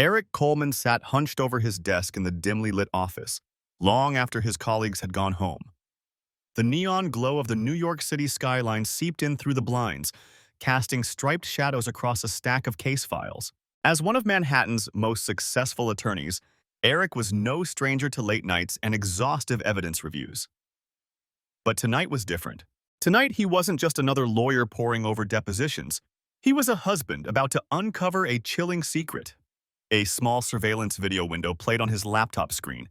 Eric Coleman sat hunched over his desk in the dimly lit office, long after his colleagues had gone home. The neon glow of the New York City skyline seeped in through the blinds, casting striped shadows across a stack of case files. As one of Manhattan's most successful attorneys, Eric was no stranger to late nights and exhaustive evidence reviews. But tonight was different. Tonight, he wasn't just another lawyer poring over depositions. He was a husband about to uncover a chilling secret. A small surveillance video window played on his laptop screen,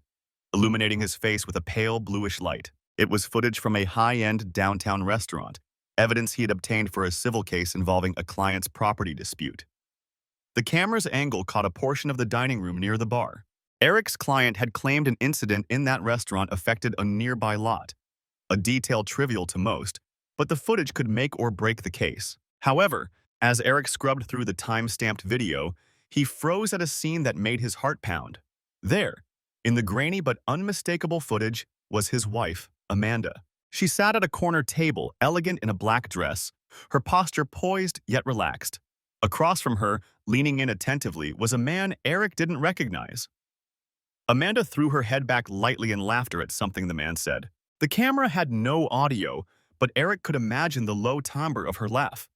illuminating his face with a pale bluish light. It was footage from a high-end downtown restaurant, evidence he had obtained for a civil case involving a client's property dispute. The camera's angle caught a portion of the dining room near the bar. Eric's client had claimed an incident in that restaurant affected a nearby lot, a detail trivial to most, but the footage could make or break the case. However, as Eric scrubbed through the time-stamped video, he froze at a scene that made his heart pound. There, in the grainy but unmistakable footage, was his wife, Amanda. She sat at a corner table, elegant in a black dress, her posture poised yet relaxed. Across from her, leaning in attentively, was a man Eric didn't recognize. Amanda threw her head back lightly in laughter at something the man said. The camera had no audio, but Eric could imagine the low timbre of her laugh,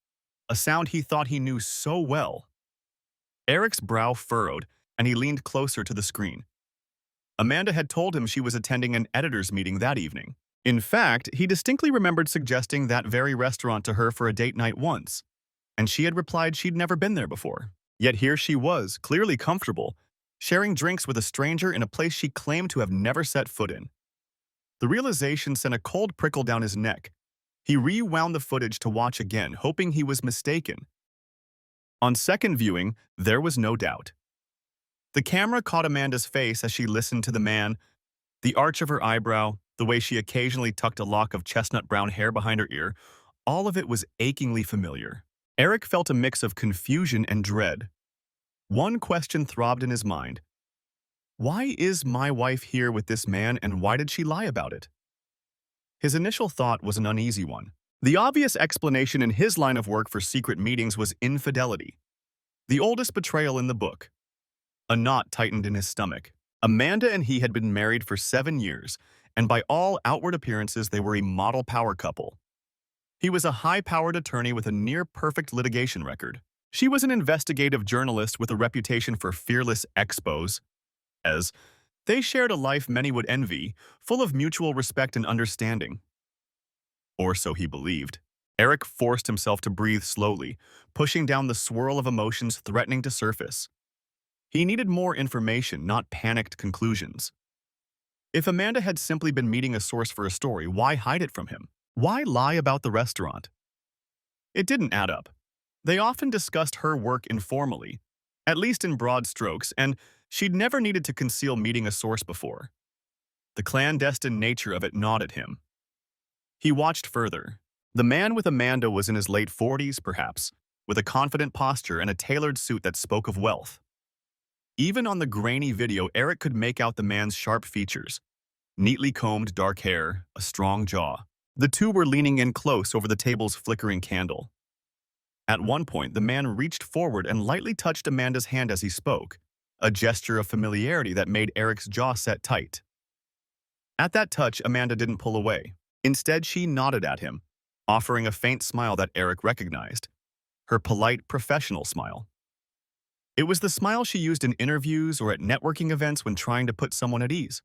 a sound he thought he knew so well. Eric's brow furrowed, and he leaned closer to the screen. Amanda had told him she was attending an editor's meeting that evening. In fact, he distinctly remembered suggesting that very restaurant to her for a date night once, and she had replied she'd never been there before. Yet here she was, clearly comfortable, sharing drinks with a stranger in a place she claimed to have never set foot in. The realization sent a cold prickle down his neck. He rewound the footage to watch again, hoping he was mistaken. On second viewing, there was no doubt. The camera caught Amanda's face as she listened to the man, the arch of her eyebrow, the way she occasionally tucked a lock of chestnut brown hair behind her ear. All of it was achingly familiar. Eric felt a mix of confusion and dread. One question throbbed in his mind. Why is my wife here with this man, and why did she lie about it? His initial thought was an uneasy one. The obvious explanation in his line of work for secret meetings was infidelity, the oldest betrayal in the book. A knot tightened in his stomach. Amanda and he had been married for 7 years, and by all outward appearances they were a model power couple. He was a high-powered attorney with a near-perfect litigation record. She was an investigative journalist with a reputation for fearless expos. As they shared a life many would envy, full of mutual respect and understanding. Or so he believed. Eric forced himself to breathe slowly, pushing down the swirl of emotions threatening to surface. He needed more information, not panicked conclusions. If Amanda had simply been meeting a source for a story, why hide it from him? Why lie about the restaurant? It didn't add up. They often discussed her work informally, at least in broad strokes, and she'd never needed to conceal meeting a source before. The clandestine nature of it gnawed at him. He watched further. The man with Amanda was in his late 40s, perhaps, with a confident posture and a tailored suit that spoke of wealth. Even on the grainy video, Eric could make out the man's sharp features. Neatly combed dark hair, a strong jaw. The two were leaning in close over the table's flickering candle. At one point, the man reached forward and lightly touched Amanda's hand as he spoke, a gesture of familiarity that made Eric's jaw set tight. At that touch, Amanda didn't pull away. Instead, she nodded at him, offering a faint smile that Eric recognized. Her polite, professional smile. It was the smile she used in interviews or at networking events when trying to put someone at ease.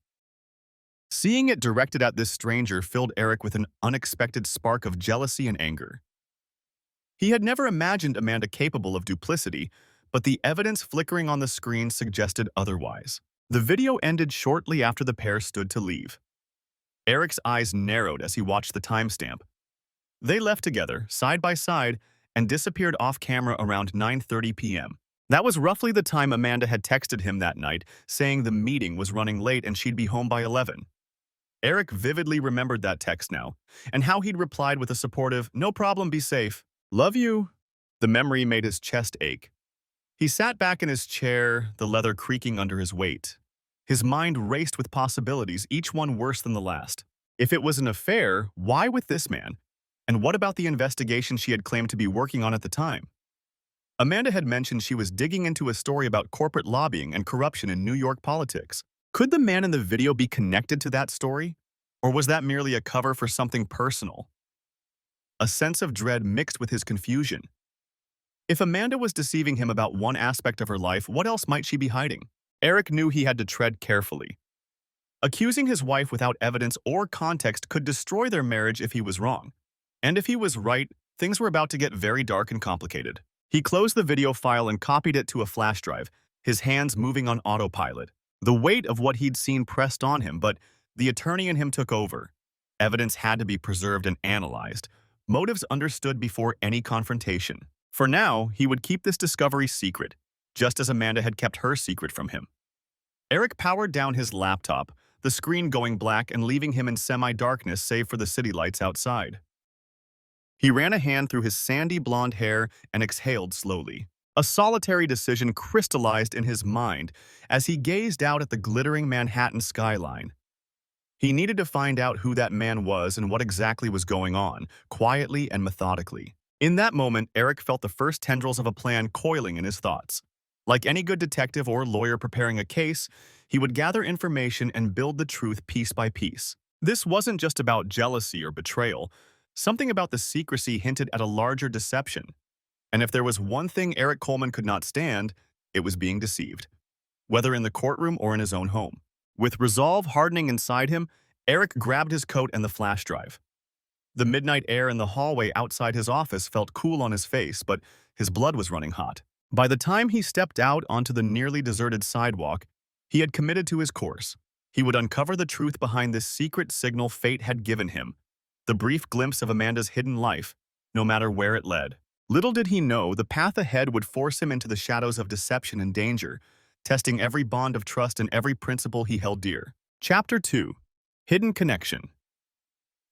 Seeing it directed at this stranger filled Eric with an unexpected spark of jealousy and anger. He had never imagined Amanda capable of duplicity, but the evidence flickering on the screen suggested otherwise. The video ended shortly after the pair stood to leave. Eric's eyes narrowed as he watched the timestamp. They left together, side by side, and disappeared off-camera around 9:30 p.m. That was roughly the time Amanda had texted him that night, saying the meeting was running late and she'd be home by 11. Eric vividly remembered that text now, and how he'd replied with a supportive, "No problem, be safe. Love you." The memory made his chest ache. He sat back in his chair, the leather creaking under his weight. His mind raced with possibilities, each one worse than the last. If it was an affair, why with this man? And what about the investigation she had claimed to be working on at the time? Amanda had mentioned she was digging into a story about corporate lobbying and corruption in New York politics. Could the man in the video be connected to that story? Or was that merely a cover for something personal? A sense of dread mixed with his confusion. If Amanda was deceiving him about one aspect of her life, what else might she be hiding? Eric knew he had to tread carefully. Accusing his wife without evidence or context could destroy their marriage if he was wrong. And if he was right, things were about to get very dark and complicated. He closed the video file and copied it to a flash drive, his hands moving on autopilot. The weight of what he'd seen pressed on him, but the attorney in him took over. Evidence had to be preserved and analyzed, motives understood before any confrontation. For now, he would keep this discovery secret, just as Amanda had kept her secret from him. Eric powered down his laptop, the screen going black and leaving him in semi-darkness save for the city lights outside. He ran a hand through his sandy blonde hair and exhaled slowly. A solitary decision crystallized in his mind as he gazed out at the glittering Manhattan skyline. He needed to find out who that man was and what exactly was going on, quietly and methodically. In that moment, Eric felt the first tendrils of a plan coiling in his thoughts. Like any good detective or lawyer preparing a case, he would gather information and build the truth piece by piece. This wasn't just about jealousy or betrayal. Something about the secrecy hinted at a larger deception. And if there was one thing Eric Coleman could not stand, it was being deceived, whether in the courtroom or in his own home. With resolve hardening inside him, Eric grabbed his coat and the flash drive. The midnight air in the hallway outside his office felt cool on his face, but his blood was running hot. By the time he stepped out onto the nearly deserted sidewalk, he had committed to his course. He would uncover the truth behind this secret signal fate had given him, the brief glimpse of Amanda's hidden life, no matter where it led. Little did he know, the path ahead would force him into the shadows of deception and danger, testing every bond of trust and every principle he held dear. Chapter 2. Hidden Connection.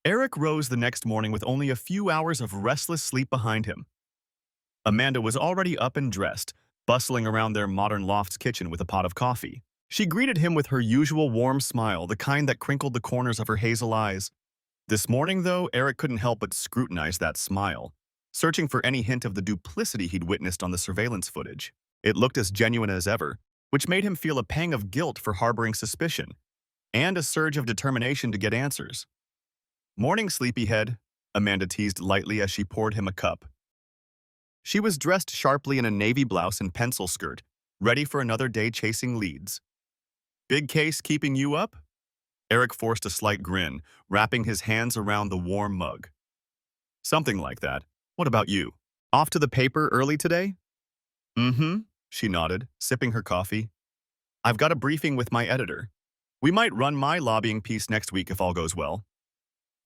Eric rose the next morning with only a few hours of restless sleep behind him. Amanda was already up and dressed, bustling around their modern loft's kitchen with a pot of coffee. She greeted him with her usual warm smile, the kind that crinkled the corners of her hazel eyes. This morning, though, Eric couldn't help but scrutinize that smile, searching for any hint of the duplicity he'd witnessed on the surveillance footage. It looked as genuine as ever, which made him feel a pang of guilt for harboring suspicion, and a surge of determination to get answers. "Morning, sleepyhead," Amanda teased lightly as she poured him a cup. She was dressed sharply in a navy blouse and pencil skirt, ready for another day chasing leads. "Big case keeping you up?" Eric forced a slight grin, wrapping his hands around the warm mug. "Something like that. What about you? Off to the paper early today?" "Mm-hmm," she nodded, sipping her coffee. "I've got a briefing with my editor. We might run my lobbying piece next week if all goes well."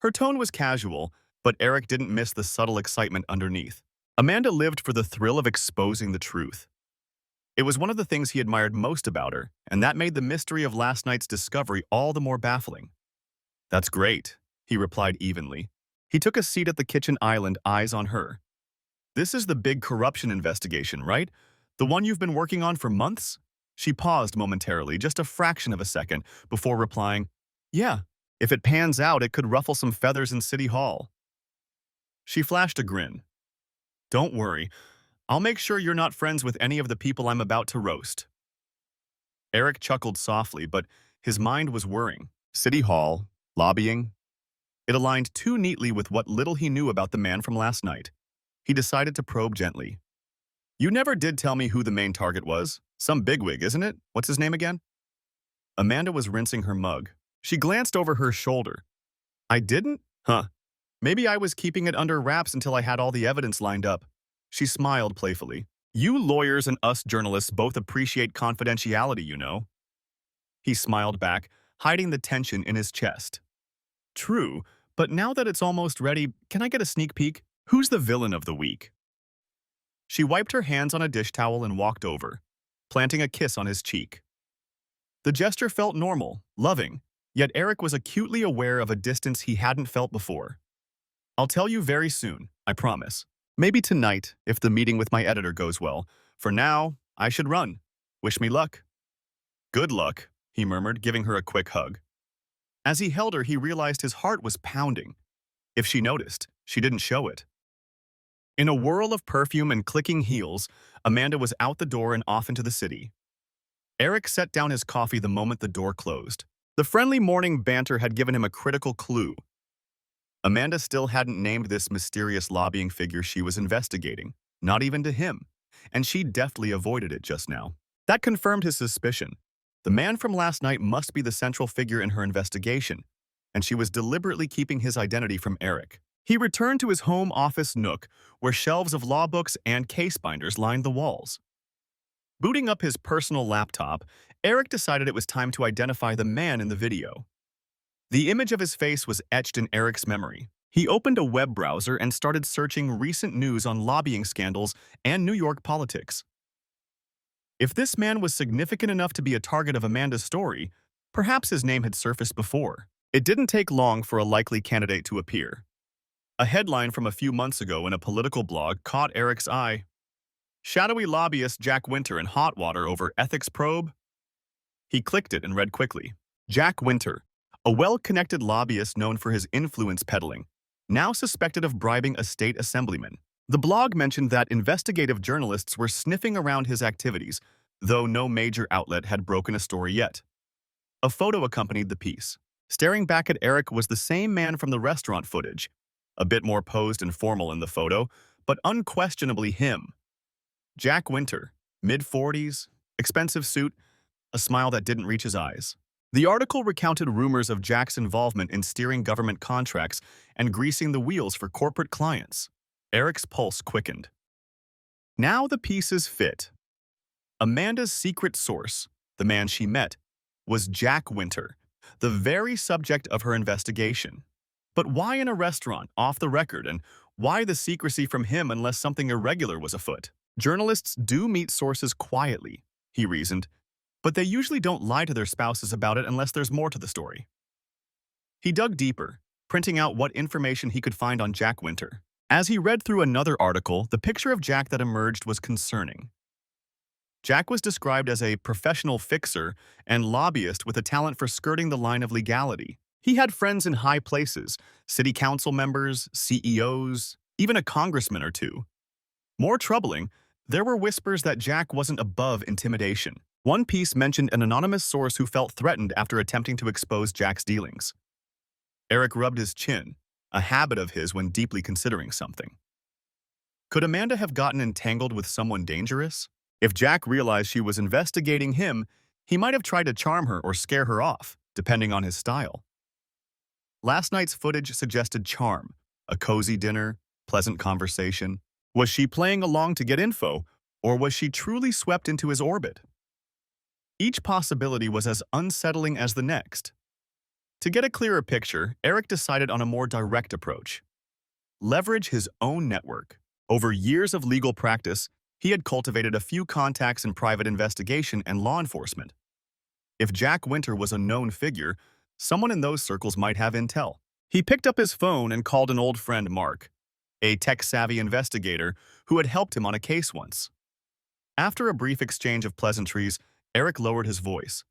Her tone was casual, but Eric didn't miss the subtle excitement underneath. Amanda lived for the thrill of exposing the truth. It was one of the things he admired most about her, and that made the mystery of last night's discovery all the more baffling. "That's great," he replied evenly. He took a seat at the kitchen island, eyes on her. "This is the big corruption investigation, right? The one you've been working on for months?" She paused momentarily, just a fraction of a second, before replying, "Yeah, if it pans out, it could ruffle some feathers in City Hall." She flashed a grin. "Don't worry. I'll make sure you're not friends with any of the people I'm about to roast." Eric chuckled softly, but his mind was whirring. City Hall, lobbying. It aligned too neatly with what little he knew about the man from last night. He decided to probe gently. "You never did tell me who the main target was. Some bigwig, isn't it? What's his name again?" Amanda was rinsing her mug. She glanced over her shoulder. "I didn't? Huh. Maybe I was keeping it under wraps until I had all the evidence lined up." She smiled playfully. "You lawyers and us journalists both appreciate confidentiality, you know." He smiled back, hiding the tension in his chest. "True, but now that it's almost ready, can I get a sneak peek? Who's the villain of the week?" She wiped her hands on a dish towel and walked over, planting a kiss on his cheek. The gesture felt normal, loving, yet Eric was acutely aware of a distance he hadn't felt before. "I'll tell you very soon, I promise. Maybe tonight, if the meeting with my editor goes well. For now, I should run. Wish me luck." "Good luck," he murmured, giving her a quick hug. As he held her, he realized his heart was pounding. If she noticed, she didn't show it. In a whirl of perfume and clicking heels, Amanda was out the door and off into the city. Eric set down his coffee the moment the door closed. The friendly morning banter had given him a critical clue. Amanda still hadn't named this mysterious lobbying figure she was investigating, not even to him, and she deftly avoided it just now. That confirmed his suspicion. The man from last night must be the central figure in her investigation, and she was deliberately keeping his identity from Eric. He returned to his home office nook, where shelves of law books and case binders lined the walls. Booting up his personal laptop, Eric decided it was time to identify the man in the video. The image of his face was etched in Eric's memory. He opened a web browser and started searching recent news on lobbying scandals and New York politics. If this man was significant enough to be a target of Amanda's story, perhaps his name had surfaced before. It didn't take long for a likely candidate to appear. A headline from a few months ago in a political blog caught Eric's eye. Shadowy lobbyist Jack Winter in hot water over ethics probe? He clicked it and read quickly. Jack Winter, a well-connected lobbyist known for his influence peddling, now suspected of bribing a state assemblyman. The blog mentioned that investigative journalists were sniffing around his activities, though no major outlet had broken a story yet. A photo accompanied the piece. Staring back at Eric was the same man from the restaurant footage, a bit more posed and formal in the photo, but unquestionably him. Jack Winter, mid-40s, expensive suit, a smile that didn't reach his eyes. The article recounted rumors of Jack's involvement in steering government contracts and greasing the wheels for corporate clients. Eric's pulse quickened. Now the pieces fit. Amanda's secret source, the man she met, was Jack Winter, the very subject of her investigation. But why in a restaurant, off the record, and why the secrecy from him unless something irregular was afoot? Journalists do meet sources quietly, he reasoned, but they usually don't lie to their spouses about it unless there's more to the story. He dug deeper, printing out what information he could find on Jack Winter. As he read through another article, the picture of Jack that emerged was concerning. Jack was described as a professional fixer and lobbyist with a talent for skirting the line of legality. He had friends in high places, city council members, CEOs, even a congressman or two. More troubling, there were whispers that Jack wasn't above intimidation. One piece mentioned an anonymous source who felt threatened after attempting to expose Jack's dealings. Eric rubbed his chin, a habit of his when deeply considering something. Could Amanda have gotten entangled with someone dangerous? If Jack realized she was investigating him, he might have tried to charm her or scare her off, depending on his style. Last night's footage suggested charm, a cozy dinner, pleasant conversation. Was she playing along to get info, or was she truly swept into his orbit? Each possibility was as unsettling as the next. To get a clearer picture, Eric decided on a more direct approach. Leverage his own network. Over years of legal practice, he had cultivated a few contacts in private investigation and law enforcement. If Jack Winter was a known figure, someone in those circles might have intel. He picked up his phone and called an old friend, Mark, a tech-savvy investigator who had helped him on a case once. After a brief exchange of pleasantries, Eric lowered his voice.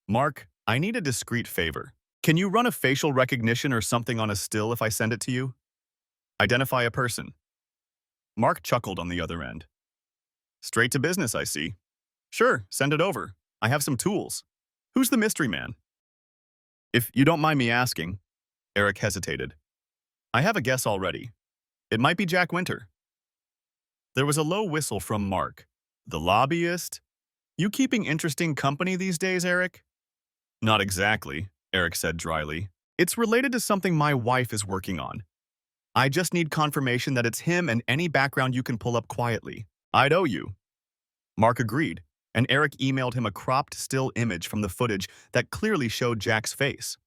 Mark, I need a discreet favor. Can you run a facial recognition or something on a still if I send it to you? Identify a person. Mark chuckled on the other end. Straight to business, I see. Sure, send it over. I have some tools. Who's the mystery man? If you don't mind me asking, Eric hesitated. I have a guess already. It might be Jack Winter. There was a low whistle from Mark. The lobbyist? You keeping interesting company these days, Eric? Not exactly, Eric said dryly. It's related to something my wife is working on. I just need confirmation that it's him and any background you can pull up quietly. I'd owe you. Mark agreed, and Eric emailed him a cropped still image from the footage that clearly showed Jack's face.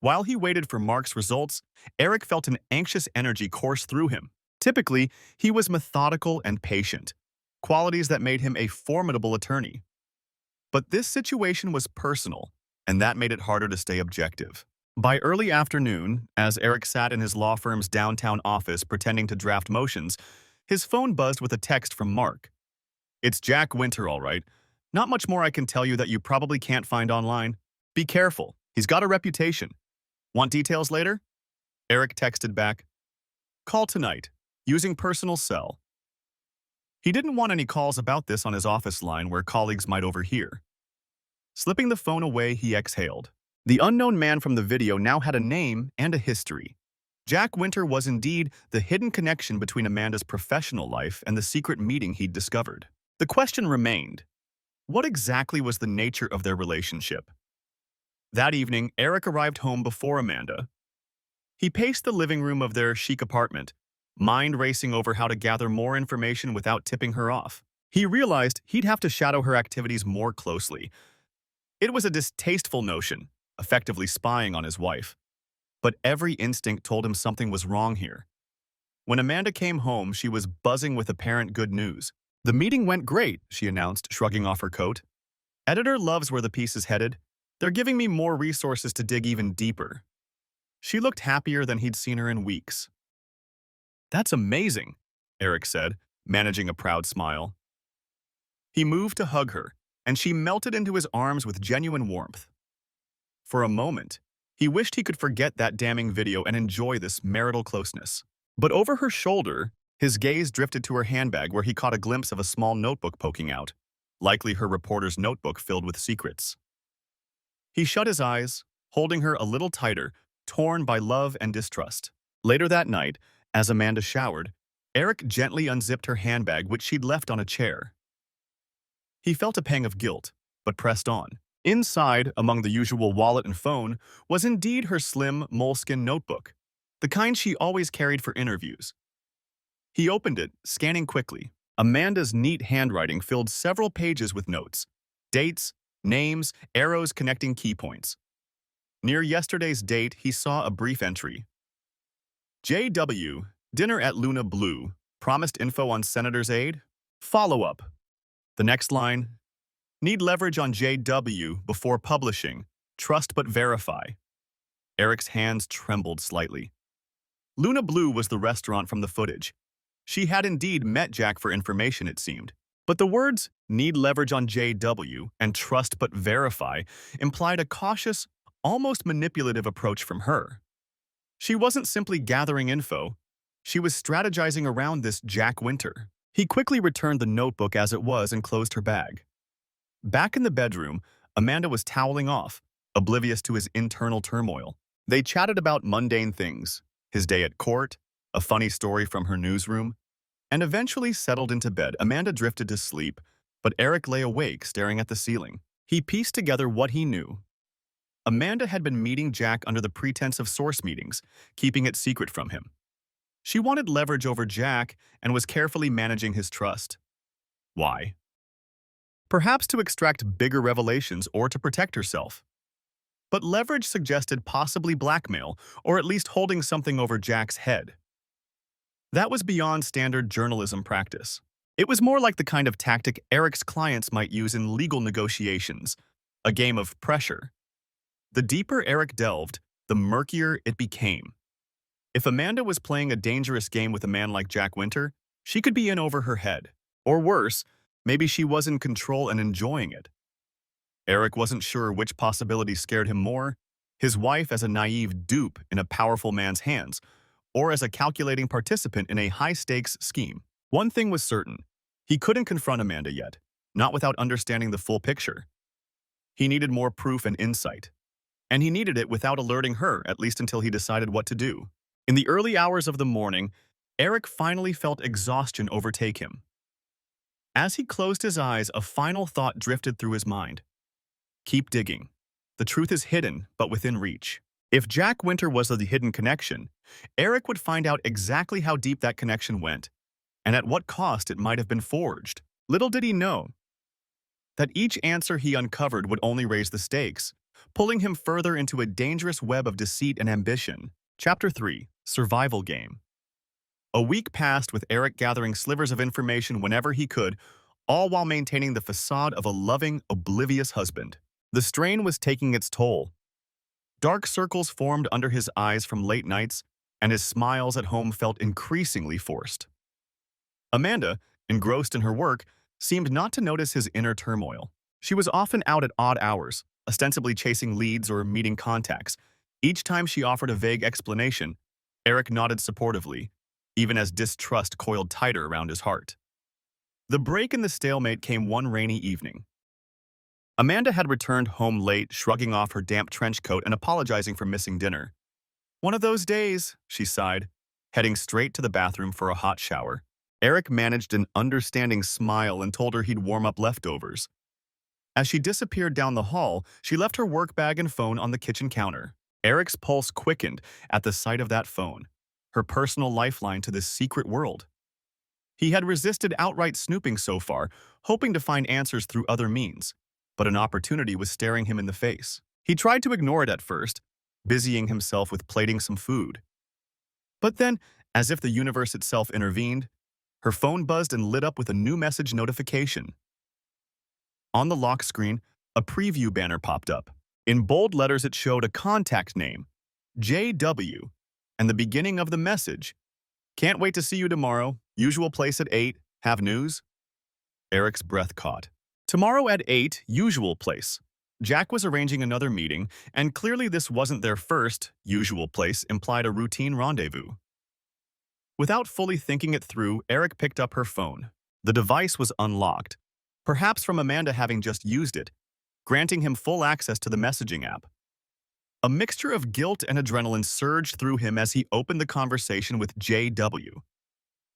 While he waited for Mark's results, Eric felt an anxious energy course through him. Typically, he was methodical and patient, qualities that made him a formidable attorney. But this situation was personal, and that made it harder to stay objective. By early afternoon, as Eric sat in his law firm's downtown office pretending to draft motions, his phone buzzed with a text from Mark. It's Jack Winter, all right. Not much more I can tell you that you probably can't find online. Be careful. He's got a reputation. Want details later? Eric texted back. Call tonight. using personal cell. He didn't want any calls about this on his office line where colleagues might overhear. Slipping the phone away, he exhaled. The unknown man from the video now had a name and a history. Jack Winter was indeed the hidden connection between Amanda's professional life and the secret meeting he'd discovered. The question remained, what exactly was the nature of their relationship? That evening, Eric arrived home before Amanda. He paced the living room of their chic apartment, mind racing over how to gather more information without tipping her off. He realized he'd have to shadow her activities more closely. It was a distasteful notion, effectively spying on his wife. But every instinct told him something was wrong here. When Amanda came home, she was buzzing with apparent good news. "The meeting went great," she announced, shrugging off her coat. "Editor loves where the piece is headed. They're giving me more resources to dig even deeper." She looked happier than he'd seen her in weeks. "That's amazing," Eric said, managing a proud smile. He moved to hug her, and she melted into his arms with genuine warmth. For a moment, he wished he could forget that damning video and enjoy this marital closeness. But over her shoulder, his gaze drifted to her handbag where he caught a glimpse of a small notebook poking out, likely her reporter's notebook filled with secrets. He shut his eyes, holding her a little tighter, torn by love and distrust. Later that night, as Amanda showered, Eric gently unzipped her handbag, which she'd left on a chair. He felt a pang of guilt, but pressed on. Inside, among the usual wallet and phone, was indeed her slim, moleskin notebook, the kind she always carried for interviews. He opened it, scanning quickly. Amanda's neat handwriting filled several pages with notes, dates, names, arrows connecting key points. Near yesterday's date, he saw a brief entry. JW, dinner at Luna Blue, promised info on senator's aide? Follow-up. The next line, need leverage on JW before publishing, trust but verify. Eric's hands trembled slightly. Luna Blue was the restaurant from the footage. She had indeed met Jack for information, it seemed. But the words, need leverage on JW and trust but verify, implied a cautious, almost manipulative approach from her. She wasn't simply gathering info. She was strategizing around this Jack Winter. He quickly returned the notebook as it was and closed her bag. Back in the bedroom, Amanda was toweling off, oblivious to his internal turmoil. They chatted about mundane things, his day at court, a funny story from her newsroom, and eventually settled into bed. Amanda drifted to sleep, but Eric lay awake, staring at the ceiling. He pieced together what he knew. Amanda had been meeting Jack under the pretense of source meetings, keeping it secret from him. She wanted leverage over Jack and was carefully managing his trust. Why? Perhaps to extract bigger revelations or to protect herself. But leverage suggested possibly blackmail, or at least holding something over Jack's head. That was beyond standard journalism practice. It was more like the kind of tactic Eric's clients might use in legal negotiations, a game of pressure. The deeper Eric delved, the murkier it became. If Amanda was playing a dangerous game with a man like Jack Winter, she could be in over her head. Or worse, maybe she was in control and enjoying it. Eric wasn't sure which possibility scared him more, his wife as a naive dupe in a powerful man's hands, or as a calculating participant in a high-stakes scheme. One thing was certain, he couldn't confront Amanda yet, not without understanding the full picture. He needed more proof and insight. And he needed it without alerting her, at least until he decided what to do. In the early hours of the morning, Eric finally felt exhaustion overtake him. As he closed his eyes, a final thought drifted through his mind. Keep digging. The truth is hidden, but within reach. If Jack Winter was the hidden connection, Eric would find out exactly how deep that connection went, and at what cost it might have been forged. Little did he know that each answer he uncovered would only raise the stakes, pulling him further into a dangerous web of deceit and ambition. Chapter 3. Survival Game. A week passed with Eric gathering slivers of information whenever he could, all while maintaining the facade of a loving, oblivious husband. The strain was taking its toll. Dark circles formed under his eyes from late nights, and his smiles at home felt increasingly forced. Amanda, engrossed in her work, seemed not to notice his inner turmoil. She was often out at odd hours, ostensibly chasing leads or meeting contacts. Each time she offered a vague explanation, Eric nodded supportively, even as distrust coiled tighter around his heart. The break in the stalemate came one rainy evening. Amanda had returned home late, shrugging off her damp trench coat and apologizing for missing dinner. "One of those days," she sighed, heading straight to the bathroom for a hot shower. Eric managed an understanding smile and told her he'd warm up leftovers. As she disappeared down the hall, she left her work bag and phone on the kitchen counter. Eric's pulse quickened at the sight of that phone, her personal lifeline to this secret world. He had resisted outright snooping so far, hoping to find answers through other means, but an opportunity was staring him in the face. He tried to ignore it at first, busying himself with plating some food. But then, as if the universe itself intervened, her phone buzzed and lit up with a new message notification. On the lock screen, a preview banner popped up. In bold letters, it showed a contact name, JW, and the beginning of the message: "Can't wait to see you tomorrow. Usual place at 8. Have news?" Eric's breath caught. Tomorrow at 8, usual place. Jack was arranging another meeting, and clearly this wasn't their first. Usual place implied a routine rendezvous. Without fully thinking it through, Eric picked up her phone. The device was unlocked, perhaps from Amanda having just used it, granting him full access to the messaging app. A mixture of guilt and adrenaline surged through him as he opened the conversation with JW.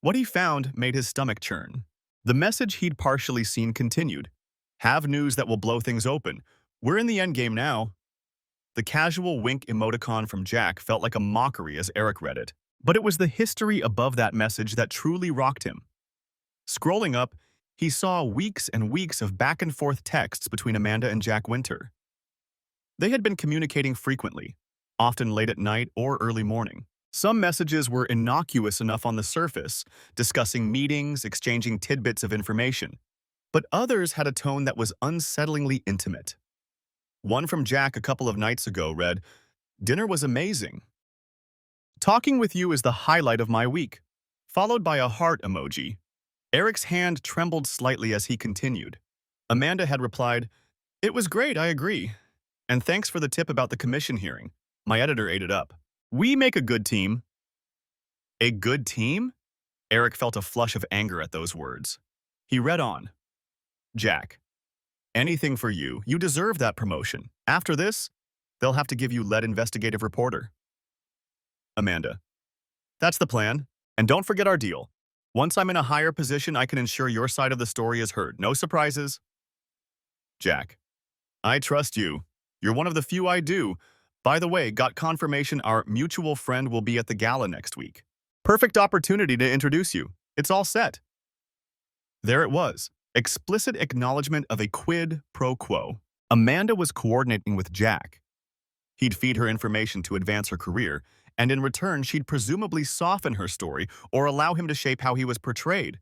What he found made his stomach churn. The message he'd partially seen continued. "Have news that will blow things open. We're in the endgame now." The casual wink emoticon from Jack felt like a mockery as Eric read it, but it was the history above that message that truly rocked him. Scrolling up, he saw weeks and weeks of back-and-forth texts between Amanda and Jack Winter. They had been communicating frequently, often late at night or early morning. Some messages were innocuous enough on the surface, discussing meetings, exchanging tidbits of information, but others had a tone that was unsettlingly intimate. One from Jack a couple of nights ago read, "Dinner was amazing. Talking with you is the highlight of my week," followed by a heart emoji. Eric's hand trembled slightly as he continued. Amanda had replied, "It was great, I agree. And thanks for the tip about the commission hearing. My editor ate it up. We make a good team." A good team? Eric felt a flush of anger at those words. He read on. "Jack, anything for you. You deserve that promotion. After this, they'll have to give you lead investigative reporter." Amanda, "That's the plan. And don't forget our deal. Once I'm in a higher position, I can ensure your side of the story is heard. No surprises." Jack, "I trust you. You're one of the few I do. By the way, got confirmation our mutual friend will be at the gala next week. Perfect opportunity to introduce you. It's all set." There it was. Explicit acknowledgement of a quid pro quo. Amanda was coordinating with Jack. He'd feed her information to advance her career, and in return, she'd presumably soften her story or allow him to shape how he was portrayed.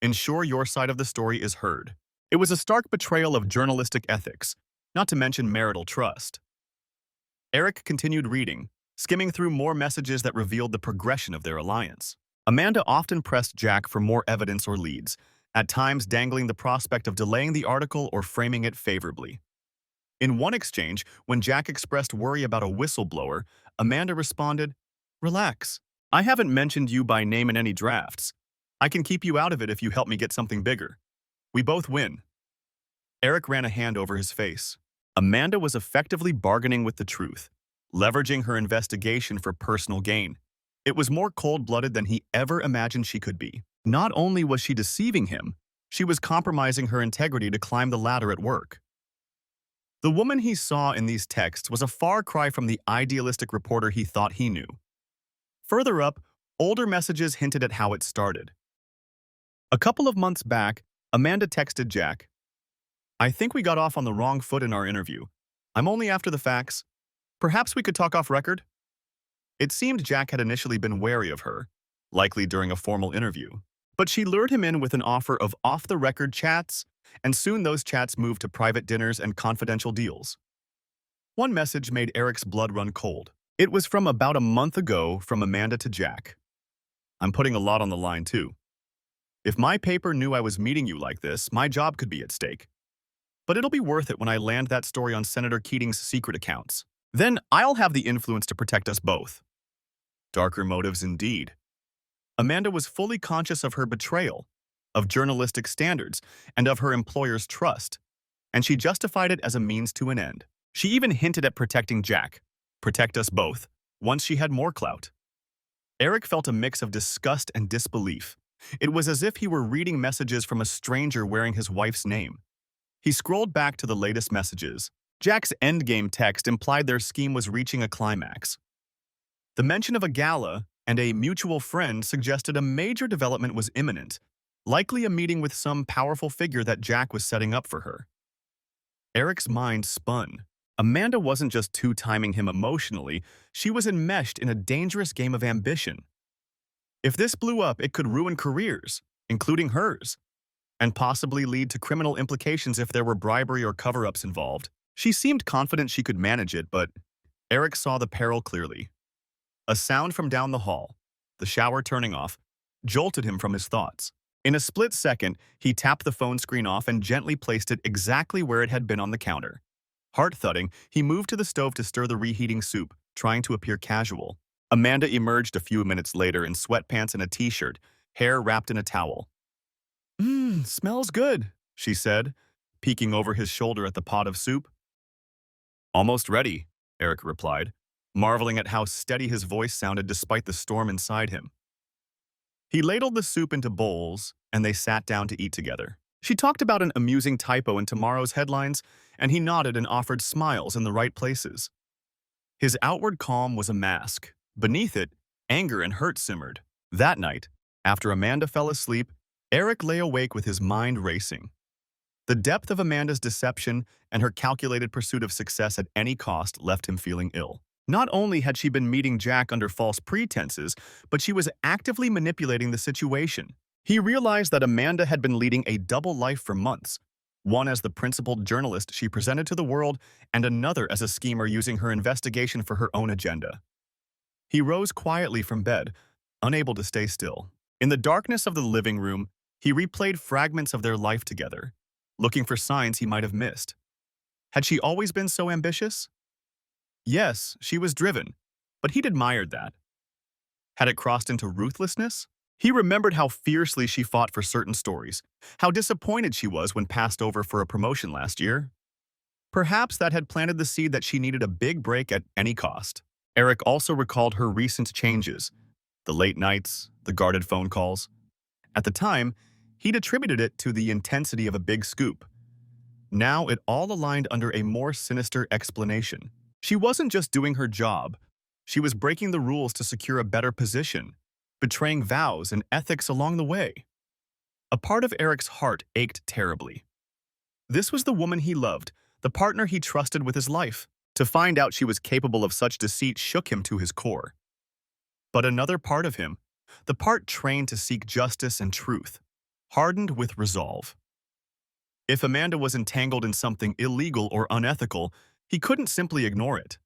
Ensure your side of the story is heard. It was a stark betrayal of journalistic ethics, not to mention marital trust. Eric continued reading, skimming through more messages that revealed the progression of their alliance. Amanda often pressed Jack for more evidence or leads, at times dangling the prospect of delaying the article or framing it favorably. In one exchange, when Jack expressed worry about a whistleblower, Amanda responded, "Relax. I haven't mentioned you by name in any drafts. I can keep you out of it if you help me get something bigger. We both win." Eric ran a hand over his face. Amanda was effectively bargaining with the truth, leveraging her investigation for personal gain. It was more cold-blooded than he ever imagined she could be. Not only was she deceiving him, she was compromising her integrity to climb the ladder at work. The woman he saw in these texts was a far cry from the idealistic reporter he thought he knew. Further up, older messages hinted at how it started. A couple of months back, Amanda texted Jack, "I think we got off on the wrong foot in our interview. I'm only after the facts. Perhaps we could talk off record?" It seemed Jack had initially been wary of her, likely during a formal interview. But she lured him in with an offer of off-the-record chats, and soon those chats moved to private dinners and confidential deals. One message made Eric's blood run cold. It was from about a month ago from Amanda to Jack. "I'm putting a lot on the line, too. If my paper knew I was meeting you like this, my job could be at stake. But it'll be worth it when I land that story on Senator Keating's secret accounts. Then I'll have the influence to protect us both." Darker motives indeed. Amanda was fully conscious of her betrayal, of journalistic standards, and of her employer's trust, and she justified it as a means to an end. She even hinted at protecting Jack, protect us both, once she had more clout. Eric felt a mix of disgust and disbelief. It was as if he were reading messages from a stranger wearing his wife's name. He scrolled back to the latest messages. Jack's endgame text implied their scheme was reaching a climax. The mention of a gala and a mutual friend suggested a major development was imminent, likely a meeting with some powerful figure that Jack was setting up for her. Eric's mind spun. Amanda wasn't just two-timing him emotionally, she was enmeshed in a dangerous game of ambition. If this blew up, it could ruin careers, including hers, and possibly lead to criminal implications if there were bribery or cover-ups involved. She seemed confident she could manage it, but Eric saw the peril clearly. A sound from down the hall, the shower turning off, jolted him from his thoughts. In a split second, he tapped the phone screen off and gently placed it exactly where it had been on the counter. Heart-thudding, he moved to the stove to stir the reheating soup, trying to appear casual. Amanda emerged a few minutes later in sweatpants and a t-shirt, hair wrapped in a towel. Smells good," she said, peeking over his shoulder at the pot of soup. "Almost ready," Eric replied, marveling at how steady his voice sounded despite the storm inside him. He ladled the soup into bowls, and they sat down to eat together. She talked about an amusing typo in tomorrow's headlines, and he nodded and offered smiles in the right places. His outward calm was a mask. Beneath it, anger and hurt simmered. That night, after Amanda fell asleep, Eric lay awake with his mind racing. The depth of Amanda's deception and her calculated pursuit of success at any cost left him feeling ill. Not only had she been meeting Jack under false pretenses, but she was actively manipulating the situation. He realized that Amanda had been leading a double life for months, one as the principled journalist she presented to the world, and another as a schemer using her investigation for her own agenda. He rose quietly from bed, unable to stay still. In the darkness of the living room, he replayed fragments of their life together, looking for signs he might have missed. Had she always been so ambitious? Yes, she was driven, but he'd admired that. Had it crossed into ruthlessness? He remembered how fiercely she fought for certain stories, how disappointed she was when passed over for a promotion last year. Perhaps that had planted the seed that she needed a big break at any cost. Eric also recalled her recent changes, the late nights, the guarded phone calls. At the time, he'd attributed it to the intensity of a big scoop. Now it all aligned under a more sinister explanation. She wasn't just doing her job. She was breaking the rules to secure a better position, betraying vows and ethics along the way. A part of Eric's heart ached terribly. This was the woman he loved, the partner he trusted with his life. To find out she was capable of such deceit shook him to his core. But another part of him, the part trained to seek justice and truth, hardened with resolve. If Amanda was entangled in something illegal or unethical, he couldn't simply ignore it.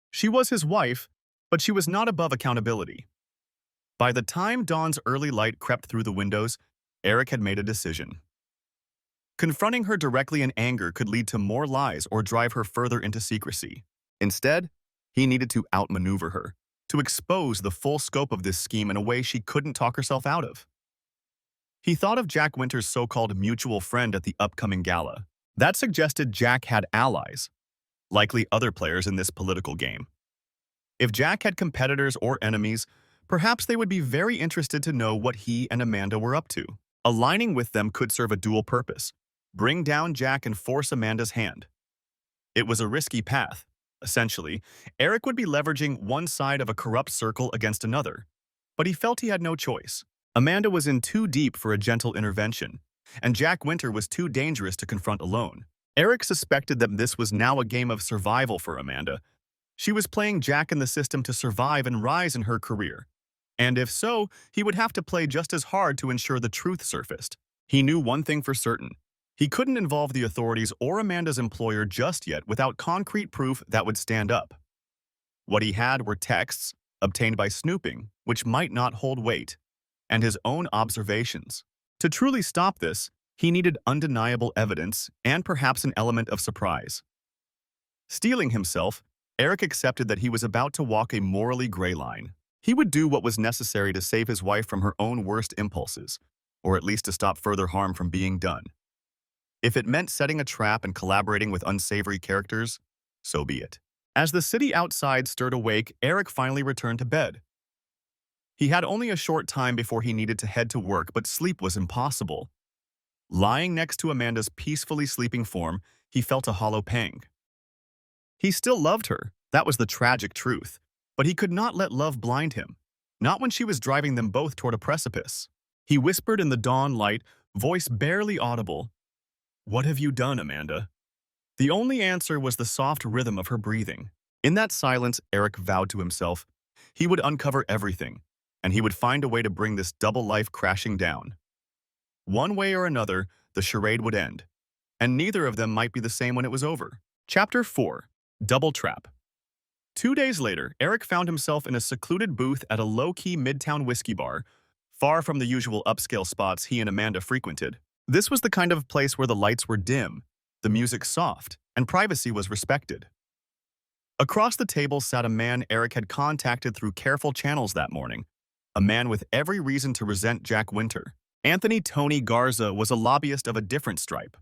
She was his wife, but she was not above accountability. By the time dawn's early light crept through the windows, Eric had made a decision. Confronting her directly in anger could lead to more lies or drive her further into secrecy. Instead, he needed to outmaneuver her, to expose the full scope of this scheme in a way she couldn't talk herself out of. He thought of Jack Winter's so-called mutual friend at the upcoming gala. That suggested Jack had allies, likely other players in this political game. If Jack had competitors or enemies, perhaps they would be very interested to know what he and Amanda were up to. Aligning with them could serve a dual purpose: bring down Jack and force Amanda's hand. It was a risky path. Essentially, Eric would be leveraging one side of a corrupt circle against another, but he felt he had no choice. Amanda was in too deep for a gentle intervention, and Jack Winter was too dangerous to confront alone. Eric suspected that this was now a game of survival for Amanda. She was playing Jack in the system to survive and rise in her career. And if so, he would have to play just as hard to ensure the truth surfaced. He knew one thing for certain: he couldn't involve the authorities or Amanda's employer just yet without concrete proof that would stand up. What he had were texts, obtained by snooping, which might not hold weight, and his own observations. To truly stop this, he needed undeniable evidence and perhaps an element of surprise. Steeling himself, Eric accepted that he was about to walk a morally gray line. He would do what was necessary to save his wife from her own worst impulses, or at least to stop further harm from being done. If it meant setting a trap and collaborating with unsavory characters, so be it. As the city outside stirred awake, Eric finally returned to bed. He had only a short time before he needed to head to work, but sleep was impossible. Lying next to Amanda's peacefully sleeping form, he felt a hollow pang. He still loved her, that was the tragic truth, but he could not let love blind him, not when she was driving them both toward a precipice. He whispered in the dawn light, voice barely audible, "What have you done, Amanda?" The only answer was the soft rhythm of her breathing. In that silence, Eric vowed to himself, he would uncover everything, and he would find a way to bring this double life crashing down. One way or another, the charade would end, and neither of them might be the same when it was over. Chapter 4. Double Trap. 2 days later, Eric found himself in a secluded booth at a low-key midtown whiskey bar, far from the usual upscale spots he and Amanda frequented. This was the kind of place where the lights were dim, the music soft, and privacy was respected. Across the table sat a man Eric had contacted through careful channels that morning, a man with every reason to resent Jack Winter. Anthony Tony Garza was a lobbyist of a different stripe.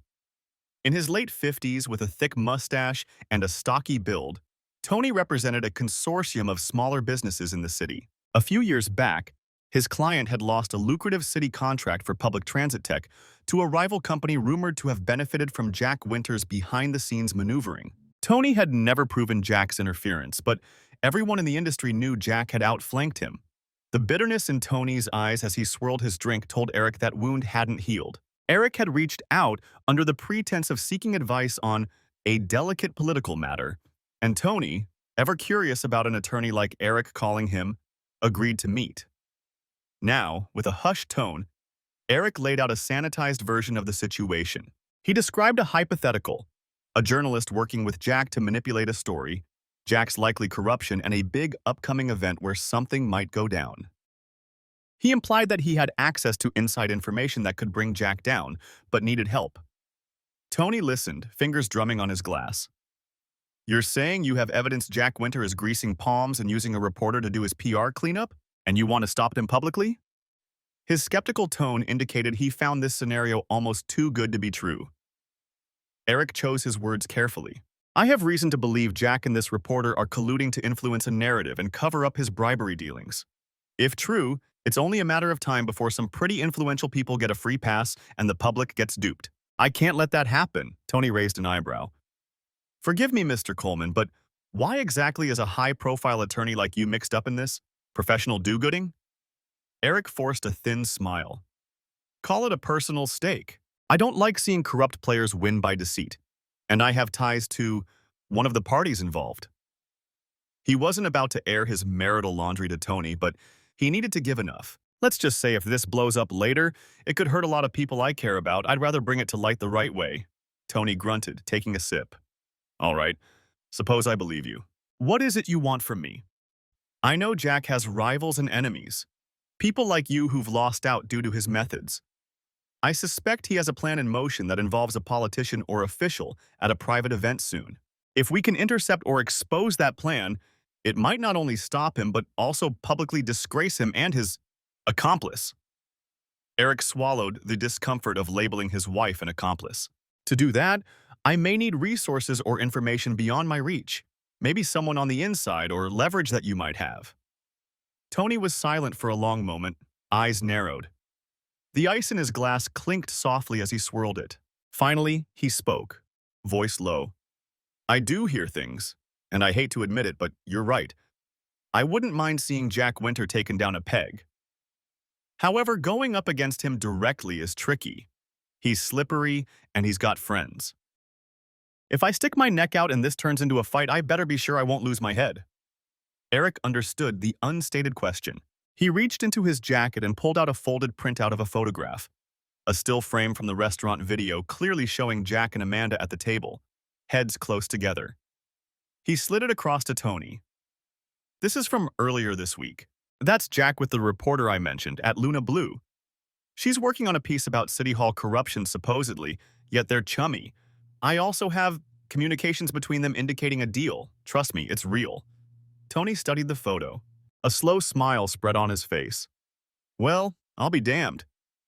In his late 50s, with a thick mustache and a stocky build, Tony represented a consortium of smaller businesses in the city. A few years back, his client had lost a lucrative city contract for public transit tech to a rival company rumored to have benefited from Jack Winter's behind-the-scenes maneuvering. Tony had never proven Jack's interference, but everyone in the industry knew Jack had outflanked him. The bitterness in Tony's eyes as he swirled his drink told Eric that wound hadn't healed. Eric had reached out under the pretense of seeking advice on a delicate political matter, and Tony, ever curious about an attorney like Eric calling him, agreed to meet. Now, with a hushed tone, Eric laid out a sanitized version of the situation. He described a hypothetical, a journalist working with Jack to manipulate a story, Jack's likely corruption, and a big upcoming event where something might go down. He implied that he had access to inside information that could bring Jack down, but needed help. Tony listened, fingers drumming on his glass. "You're saying you have evidence Jack Winter is greasing palms and using a reporter to do his PR cleanup, and you want to stop him publicly?" His skeptical tone indicated he found this scenario almost too good to be true. Eric chose his words carefully. "I have reason to believe Jack and this reporter are colluding to influence a narrative and cover up his bribery dealings. If true, it's only a matter of time before some pretty influential people get a free pass and the public gets duped. I can't let that happen." Tony raised an eyebrow. "Forgive me, Mr. Coleman, but why exactly is a high-profile attorney like you mixed up in this? Professional do-gooding?" Eric forced a thin smile. "Call it a personal stake. I don't like seeing corrupt players win by deceit, and I have ties to one of the parties involved." He wasn't about to air his marital laundry to Tony, but he needed to give enough. "Let's just say if this blows up later, it could hurt a lot of people I care about. I'd rather bring it to light the right way." Tony grunted, taking a sip. "All right, suppose I believe you. What is it you want from me? I know Jack has rivals and enemies. People like you who've lost out due to his methods. I suspect he has a plan in motion that involves a politician or official at a private event soon. If we can intercept or expose that plan, it might not only stop him but also publicly disgrace him and his accomplice." Eric swallowed the discomfort of labeling his wife an accomplice. "To do that, I may need resources or information beyond my reach. Maybe someone on the inside or leverage that you might have." Tony was silent for a long moment, eyes narrowed. The ice in his glass clinked softly as he swirled it. Finally, he spoke, voice low. "I do hear things, and I hate to admit it, but you're right. I wouldn't mind seeing Jack Winter taken down a peg. However, going up against him directly is tricky. He's slippery, and he's got friends. If I stick my neck out and this turns into a fight, I better be sure I won't lose my head." Eric understood the unstated question. He reached into his jacket and pulled out a folded printout of a photograph, a still frame from the restaurant video clearly showing Jack and Amanda at the table, heads close together. He slid it across to Tony. "This is from earlier this week. That's Jack with the reporter I mentioned at Luna Blue. She's working on a piece about City Hall corruption supposedly, yet they're chummy. I also have communications between them indicating a deal. Trust me, it's real." Tony studied the photo. A slow smile spread on his face. Well, I'll be damned.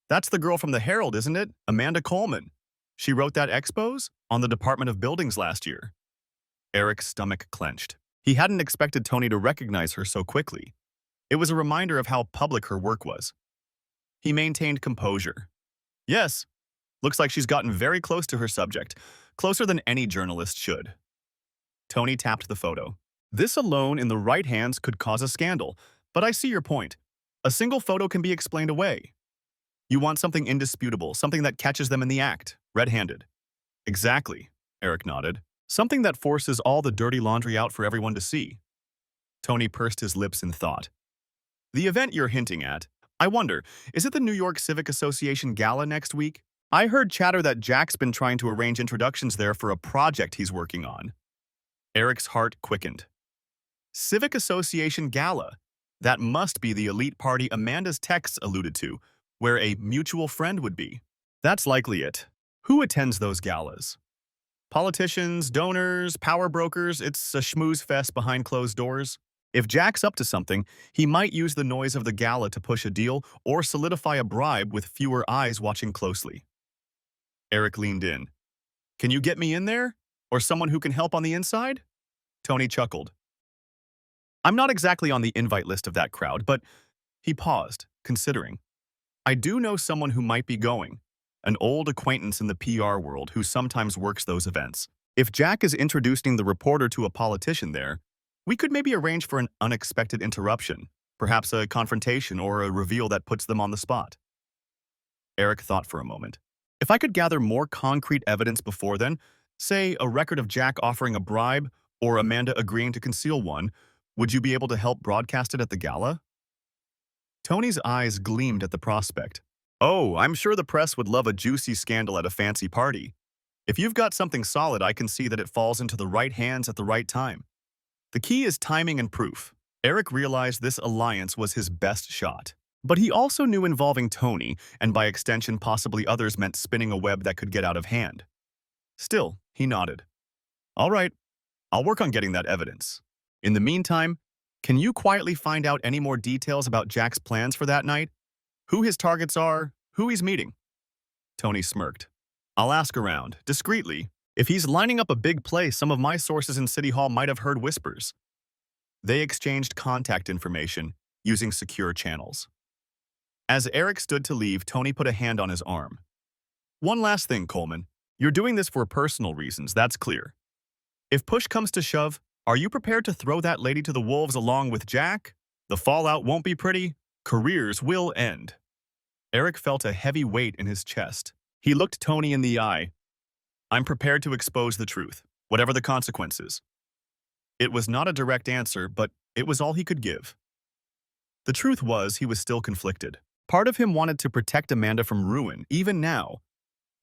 That's the girl from the Herald, isn't it? Amanda Coleman. She wrote that expose on the Department of Buildings last year. Eric's stomach clenched. He hadn't expected Tony to recognize her so quickly. It was a reminder of how public her work was. He maintained composure. Yes, looks like she's gotten very close to her subject, closer than any journalist should. Tony tapped the photo. This alone in the right hands could cause a scandal, but I see your point. A single photo can be explained away. You want something indisputable, something that catches them in the act, red-handed. Exactly, Eric nodded. Something that forces all the dirty laundry out for everyone to see. Tony pursed his lips in thought. The event you're hinting at, I wonder, is it the New York Civic Association Gala next week? I heard chatter that Jack's been trying to arrange introductions there for a project he's working on. Eric's heart quickened. Civic Association Gala. That must be the elite party Amanda's texts alluded to, where a mutual friend would be. That's likely it. Who attends those galas? Politicians, donors, power brokers, it's a schmooze fest behind closed doors. If Jack's up to something, he might use the noise of the gala to push a deal or solidify a bribe with fewer eyes watching closely. Eric leaned in. Can you get me in there? Or someone who can help on the inside? Tony chuckled. I'm not exactly on the invite list of that crowd, but he paused, considering. I do know someone who might be going, an old acquaintance in the PR world who sometimes works those events. If Jack is introducing the reporter to a politician there, we could maybe arrange for an unexpected interruption, perhaps a confrontation or a reveal that puts them on the spot. Eric thought for a moment. If I could gather more concrete evidence before then, say a record of Jack offering a bribe or Amanda agreeing to conceal one, would you be able to help broadcast it at the gala? Tony's eyes gleamed at the prospect. Oh, I'm sure the press would love a juicy scandal at a fancy party. If you've got something solid, I can see that it falls into the right hands at the right time. The key is timing and proof. Eric realized this alliance was his best shot. But he also knew involving Tony, and by extension possibly others, meant spinning a web that could get out of hand. Still, he nodded. All right, I'll work on getting that evidence. In the meantime, can you quietly find out any more details about Jack's plans for that night? Who his targets are, who he's meeting? Tony smirked. I'll ask around, discreetly. If he's lining up a big play, some of my sources in City Hall might have heard whispers. They exchanged contact information using secure channels. As Eric stood to leave, Tony put a hand on his arm. One last thing, Coleman. You're doing this for personal reasons, that's clear. If push comes to shove, are you prepared to throw that lady to the wolves along with Jack? The fallout won't be pretty. Careers will end. Eric felt a heavy weight in his chest. He looked Tony in the eye. I'm prepared to expose the truth, whatever the consequences. It was not a direct answer, but it was all he could give. The truth was he was still conflicted. Part of him wanted to protect Amanda from ruin, even now.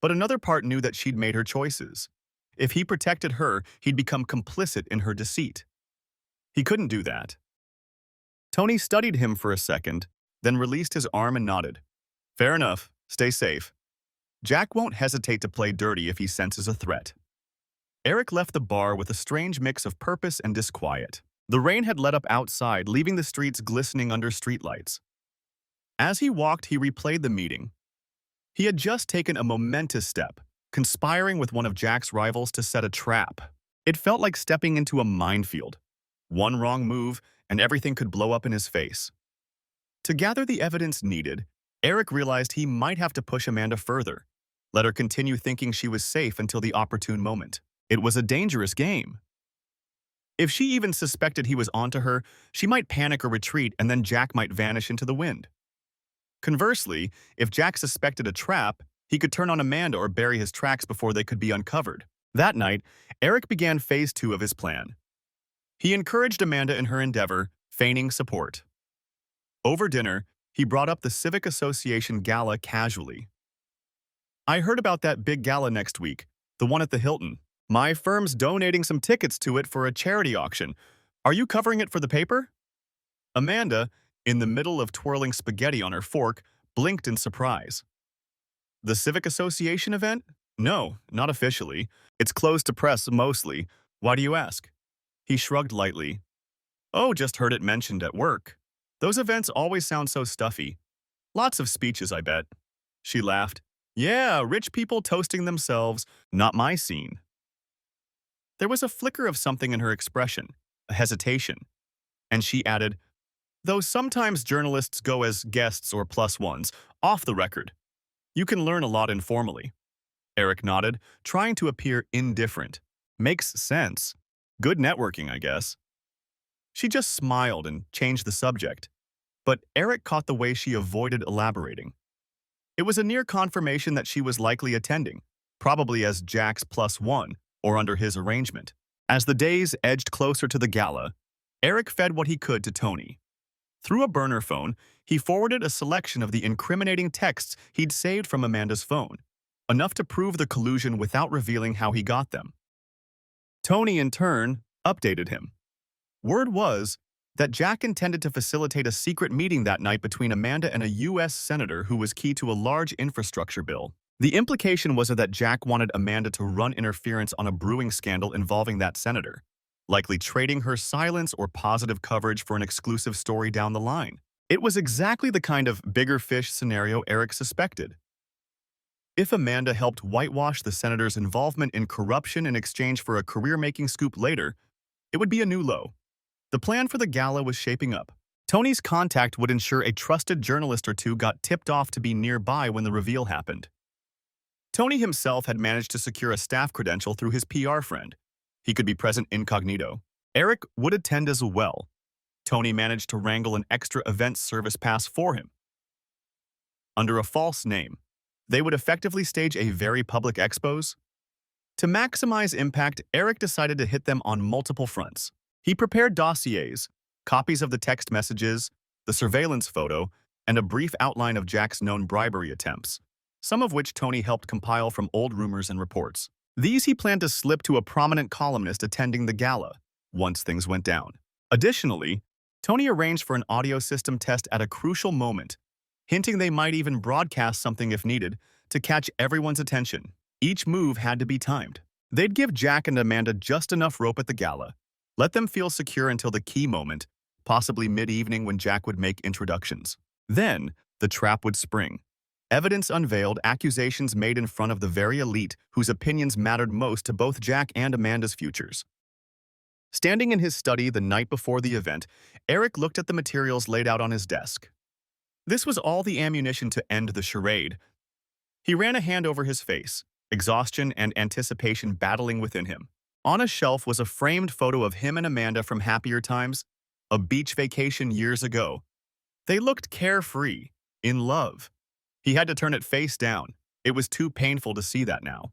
But another part knew that she'd made her choices. If he protected her, he'd become complicit in her deceit. He couldn't do that. Tony studied him for a second, then released his arm and nodded. Fair enough. Stay safe. Jack won't hesitate to play dirty if he senses a threat. Eric left the bar with a strange mix of purpose and disquiet. The rain had let up outside, leaving the streets glistening under streetlights. As he walked, he replayed the meeting. He had just taken a momentous step, conspiring with one of Jack's rivals to set a trap. It felt like stepping into a minefield. One wrong move, and everything could blow up in his face. To gather the evidence needed, Eric realized he might have to push Amanda further, let her continue thinking she was safe until the opportune moment. It was a dangerous game. If she even suspected he was onto her, she might panic or retreat, and then Jack might vanish into the wind. Conversely, if Jack suspected a trap, he could turn on Amanda or bury his tracks before they could be uncovered. That night, Eric began phase 2 of his plan. He encouraged Amanda in her endeavor, feigning support. Over dinner, he brought up the Civic Association Gala casually. I heard about that big gala next week, the one at the Hilton. My firm's donating some tickets to it for a charity auction. Are you covering it for the paper? Amanda, in the middle of twirling spaghetti on her fork, blinked in surprise. The Civic Association event? No, not officially. It's closed to press mostly. Why do you ask? He shrugged lightly. Oh, just heard it mentioned at work. Those events always sound so stuffy. Lots of speeches, I bet. She laughed. Yeah, rich people toasting themselves, not my scene. There was a flicker of something in her expression, a hesitation, and she added, though sometimes journalists go as guests or plus ones, off the record. You can learn a lot informally. Eric nodded, trying to appear indifferent. Makes sense. Good networking, I guess. She just smiled and changed the subject, but Eric caught the way she avoided elaborating. It was a near confirmation that she was likely attending, probably as Jack's plus one, or under his arrangement. As the days edged closer to the gala, Eric fed what he could to Tony. Through a burner phone, he forwarded a selection of the incriminating texts he'd saved from Amanda's phone, enough to prove the collusion without revealing how he got them. Tony, in turn, updated him. Word was that Jack intended to facilitate a secret meeting that night between Amanda and a U.S. senator who was key to a large infrastructure bill. The implication was that Jack wanted Amanda to run interference on a brewing scandal involving that senator, likely trading her silence or positive coverage for an exclusive story down the line. It was exactly the kind of bigger fish scenario Eric suspected. If Amanda helped whitewash the senator's involvement in corruption in exchange for a career-making scoop later, it would be a new low. The plan for the gala was shaping up. Tony's contact would ensure a trusted journalist or two got tipped off to be nearby when the reveal happened. Tony himself had managed to secure a staff credential through his PR friend. He could be present incognito. Eric would attend as well. Tony managed to wrangle an extra event service pass for him. Under a false name, they would effectively stage a very public expose. To maximize impact, Eric decided to hit them on multiple fronts. He prepared dossiers, copies of the text messages, the surveillance photo, and a brief outline of Jack's known bribery attempts, some of which Tony helped compile from old rumors and reports. These he planned to slip to a prominent columnist attending the gala, once things went down. Additionally, Tony arranged for an audio system test at a crucial moment, hinting they might even broadcast something if needed to catch everyone's attention. Each move had to be timed. They'd give Jack and Amanda just enough rope at the gala, let them feel secure until the key moment, possibly mid-evening when Jack would make introductions. Then, the trap would spring. Evidence unveiled, accusations made in front of the very elite whose opinions mattered most to both Jack and Amanda's futures. Standing in his study the night before the event, Eric looked at the materials laid out on his desk. This was all the ammunition to end the charade. He ran a hand over his face, exhaustion and anticipation battling within him. On a shelf was a framed photo of him and Amanda from happier times, a beach vacation years ago. They looked carefree, in love. He had to turn it face down. It was too painful to see that now.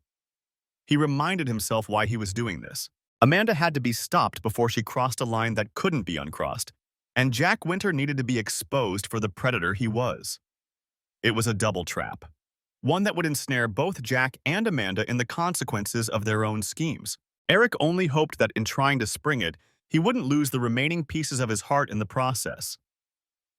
He reminded himself why he was doing this. Amanda had to be stopped before she crossed a line that couldn't be uncrossed, and Jack Winter needed to be exposed for the predator he was. It was a double trap, one that would ensnare both Jack and Amanda in the consequences of their own schemes. Eric only hoped that in trying to spring it, he wouldn't lose the remaining pieces of his heart in the process.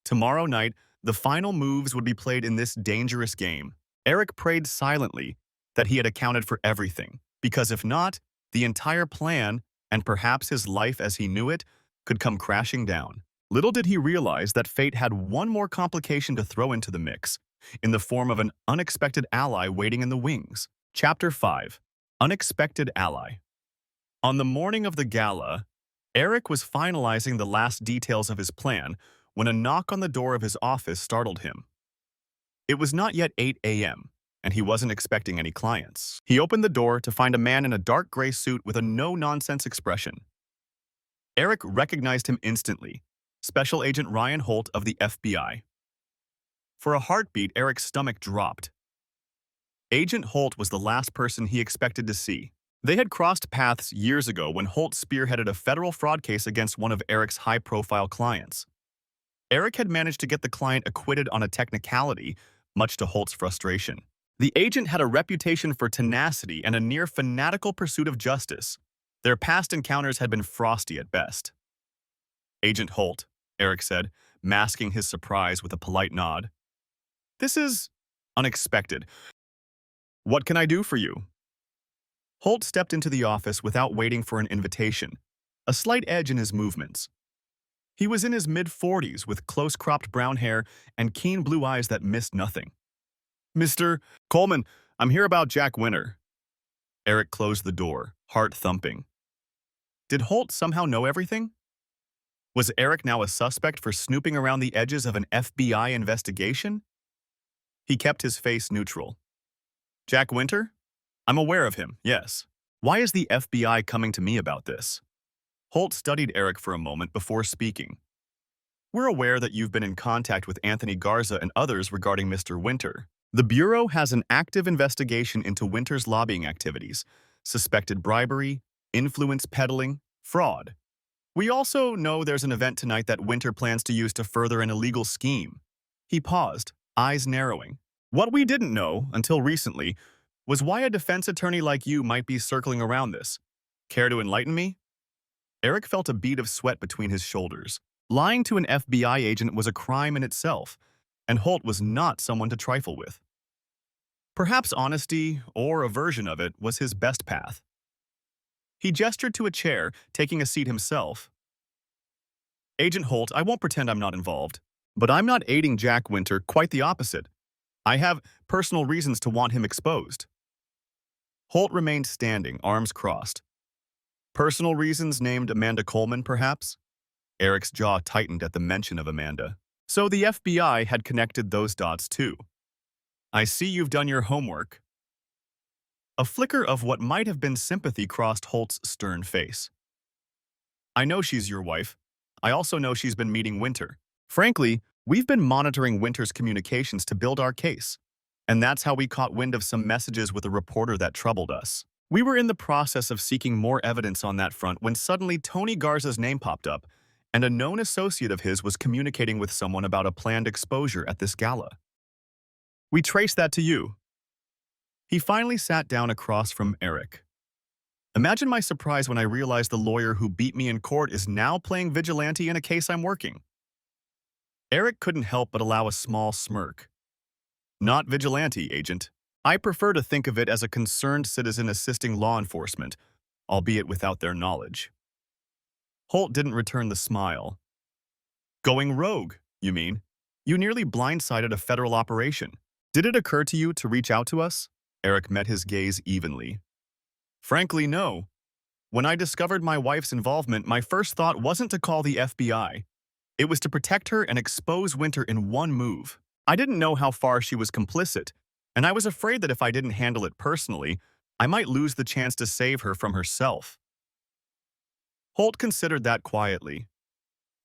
Tomorrow night, the final moves would be played in this dangerous game. Eric prayed silently that he had accounted for everything, because if not, the entire plan, and perhaps his life as he knew it, could come crashing down. Little did he realize that fate had one more complication to throw into the mix, in the form of an unexpected ally waiting in the wings. Chapter 5. Unexpected Ally. On the morning of the gala, Eric was finalizing the last details of his plan when a knock on the door of his office startled him. It was not yet 8 a.m., and he wasn't expecting any clients. He opened the door to find a man in a dark gray suit with a no-nonsense expression. Eric recognized him instantly, Special Agent Ryan Holt of the FBI. For a heartbeat, Eric's stomach dropped. Agent Holt was the last person he expected to see. They had crossed paths years ago when Holt spearheaded a federal fraud case against one of Eric's high-profile clients. Eric had managed to get the client acquitted on a technicality, much to Holt's frustration. The agent had a reputation for tenacity and a near-fanatical pursuit of justice. Their past encounters had been frosty at best. Agent Holt, Eric said, masking his surprise with a polite nod. This is unexpected. What can I do for you? Holt stepped into the office without waiting for an invitation, a slight edge in his movements. He was in his mid-40s with close-cropped brown hair and keen blue eyes that missed nothing. Mr. Coleman, I'm here about Jack Winter. Eric closed the door, heart thumping. Did Holt somehow know everything? Was Eric now a suspect for snooping around the edges of an FBI investigation? He kept his face neutral. Jack Winter? I'm aware of him, yes. Why is the FBI coming to me about this? Holt studied Eric for a moment before speaking. We're aware that you've been in contact with Anthony Garza and others regarding Mr. Winter. The Bureau has an active investigation into Winter's lobbying activities, suspected bribery, influence peddling, fraud. We also know there's an event tonight that Winter plans to use to further an illegal scheme. He paused, eyes narrowing. What we didn't know, until recently, was why a defense attorney like you might be circling around this. Care to enlighten me? Eric felt a bead of sweat between his shoulders. Lying to an FBI agent was a crime in itself, and Holt was not someone to trifle with. Perhaps honesty, or a version of it, was his best path. He gestured to a chair, taking a seat himself. Agent Holt, I won't pretend I'm not involved, but I'm not aiding Jack Winter, quite the opposite. I have personal reasons to want him exposed. Holt remained standing, arms crossed. Personal reasons named Amanda Coleman, perhaps? Eric's jaw tightened at the mention of Amanda. So the FBI had connected those dots too. I see you've done your homework. A flicker of what might have been sympathy crossed Holt's stern face. I know she's your wife. I also know she's been meeting Winter. Frankly, we've been monitoring Winter's communications to build our case. And that's how we caught wind of some messages with a reporter that troubled us. We were in the process of seeking more evidence on that front when suddenly Tony Garza's name popped up, and a known associate of his was communicating with someone about a planned exposure at this gala. We traced that to you. He finally sat down across from Eric. Imagine my surprise when I realized the lawyer who beat me in court is now playing vigilante in a case I'm working. Eric couldn't help but allow a small smirk. Not vigilante, Agent. I prefer to think of it as a concerned citizen assisting law enforcement, albeit without their knowledge. Holt didn't return the smile. Going rogue, you mean? You nearly blindsided a federal operation. Did it occur to you to reach out to us? Eric met his gaze evenly. Frankly, no. When I discovered my wife's involvement, my first thought wasn't to call the FBI. It was to protect her and expose Winter in one move. I didn't know how far she was complicit, and I was afraid that if I didn't handle it personally, I might lose the chance to save her from herself. Holt considered that quietly.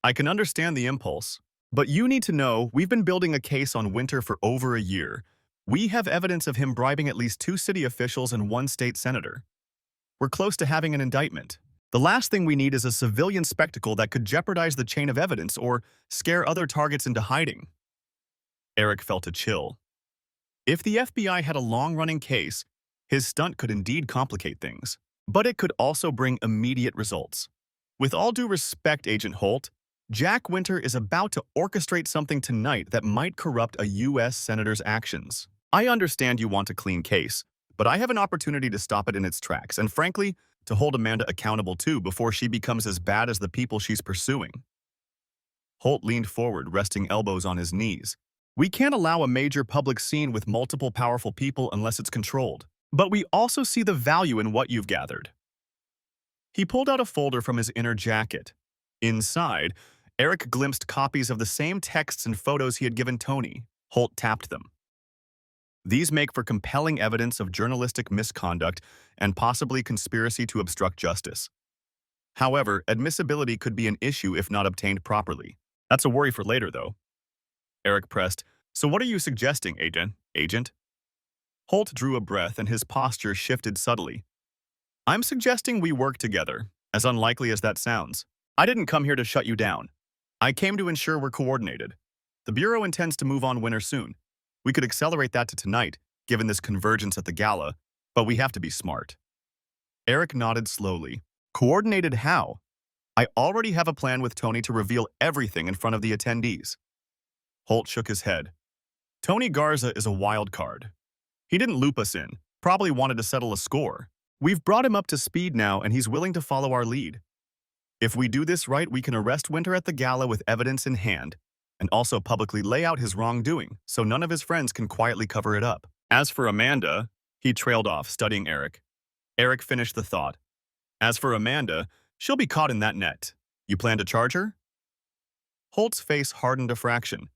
I can understand the impulse, but you need to know we've been building a case on Winter for over a year. We have evidence of him bribing at least 2 city officials and 1 state senator. We're close to having an indictment. The last thing we need is a civilian spectacle that could jeopardize the chain of evidence or scare other targets into hiding. Eric felt a chill. If the FBI had a long-running case, his stunt could indeed complicate things, but it could also bring immediate results. With all due respect, Agent Holt, Jack Winter is about to orchestrate something tonight that might corrupt a U.S. senator's actions. I understand you want a clean case, but I have an opportunity to stop it in its tracks and, frankly, to hold Amanda accountable too before she becomes as bad as the people she's pursuing. Holt leaned forward, resting elbows on his knees. We can't allow a major public scene with multiple powerful people unless it's controlled. But we also see the value in what you've gathered. He pulled out a folder from his inner jacket. Inside, Eric glimpsed copies of the same texts and photos he had given Tony. Holt tapped them. These make for compelling evidence of journalistic misconduct and possibly conspiracy to obstruct justice. However, admissibility could be an issue if not obtained properly. That's a worry for later, though. Eric pressed, So what are you suggesting, Agent? Holt drew a breath and his posture shifted subtly. I'm suggesting we work together, as unlikely as that sounds. I didn't come here to shut you down. I came to ensure we're coordinated. The Bureau intends to move on Winter soon. We could accelerate that to tonight, given this convergence at the gala, but we have to be smart. Eric nodded slowly. Coordinated how? I already have a plan with Tony to reveal everything in front of the attendees. Holt shook his head. Tony Garza is a wild card. He didn't loop us in, probably wanted to settle a score. We've brought him up to speed now and he's willing to follow our lead. If we do this right, we can arrest Winter at the gala with evidence in hand, and also publicly lay out his wrongdoing so none of his friends can quietly cover it up. As for Amanda, he trailed off, studying Eric. Eric finished the thought. As for Amanda, she'll be caught in that net. You plan to charge her? Holt's face hardened a fraction.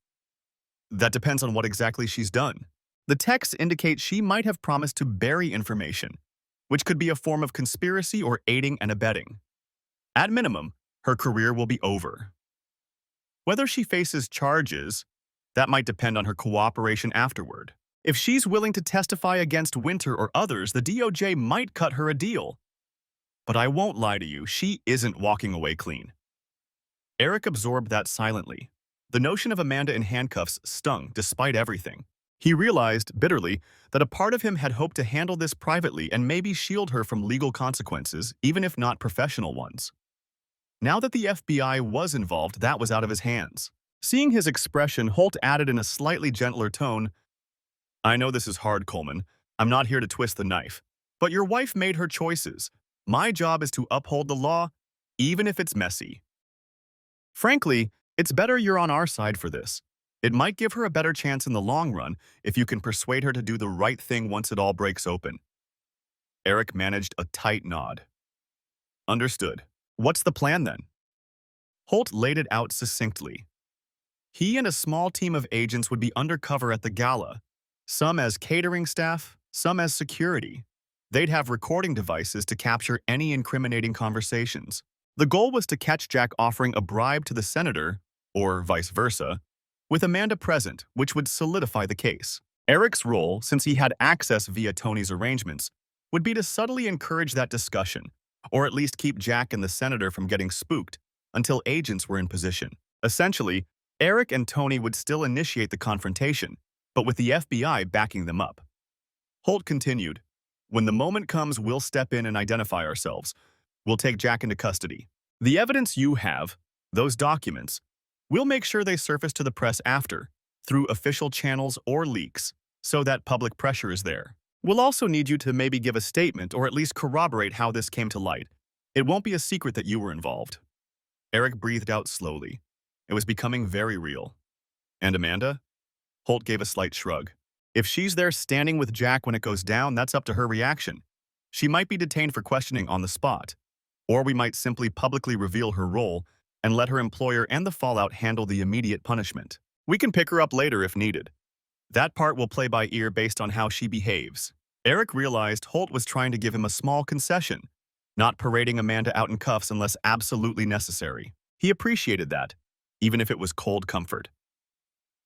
That depends on what exactly she's done. The texts indicate she might have promised to bury information, which could be a form of conspiracy or aiding and abetting. At minimum, her career will be over. Whether she faces charges, that might depend on her cooperation afterward. If she's willing to testify against Winter or others, the DOJ might cut her a deal. But I won't lie to you, she isn't walking away clean. Eric absorbed that silently. The notion of Amanda in handcuffs stung despite everything. He realized, bitterly, that a part of him had hoped to handle this privately and maybe shield her from legal consequences, even if not professional ones. Now that the FBI was involved, that was out of his hands. Seeing his expression, Holt added in a slightly gentler tone, I know this is hard, Coleman. I'm not here to twist the knife. But your wife made her choices. My job is to uphold the law, even if it's messy. Frankly, it's better you're on our side for this. It might give her a better chance in the long run if you can persuade her to do the right thing once it all breaks open. Eric managed a tight nod. Understood. What's the plan then? Holt laid it out succinctly. He and a small team of agents would be undercover at the gala, some as catering staff, some as security. They'd have recording devices to capture any incriminating conversations. The goal was to catch Jack offering a bribe to the senator, or vice versa, with Amanda present, which would solidify the case. Eric's role, since he had access via Tony's arrangements, would be to subtly encourage that discussion, or at least keep Jack and the senator from getting spooked until agents were in position. Essentially, Eric and Tony would still initiate the confrontation, but with the FBI backing them up. Holt continued, when the moment comes, we'll step in and identify ourselves. We'll take Jack into custody. The evidence you have, those documents, we'll make sure they surface to the press after, through official channels or leaks, so that public pressure is there. We'll also need you to maybe give a statement or at least corroborate how this came to light. It won't be a secret that you were involved. Eric breathed out slowly. It was becoming very real. And Amanda? Holt gave a slight shrug. If she's there standing with Jack when it goes down, that's up to her reaction. She might be detained for questioning on the spot. Or we might simply publicly reveal her role and let her employer and the fallout handle the immediate punishment. We can pick her up later if needed. That part will play by ear based on how she behaves. Eric realized Holt was trying to give him a small concession, not parading Amanda out in cuffs unless absolutely necessary. He appreciated that, even if it was cold comfort.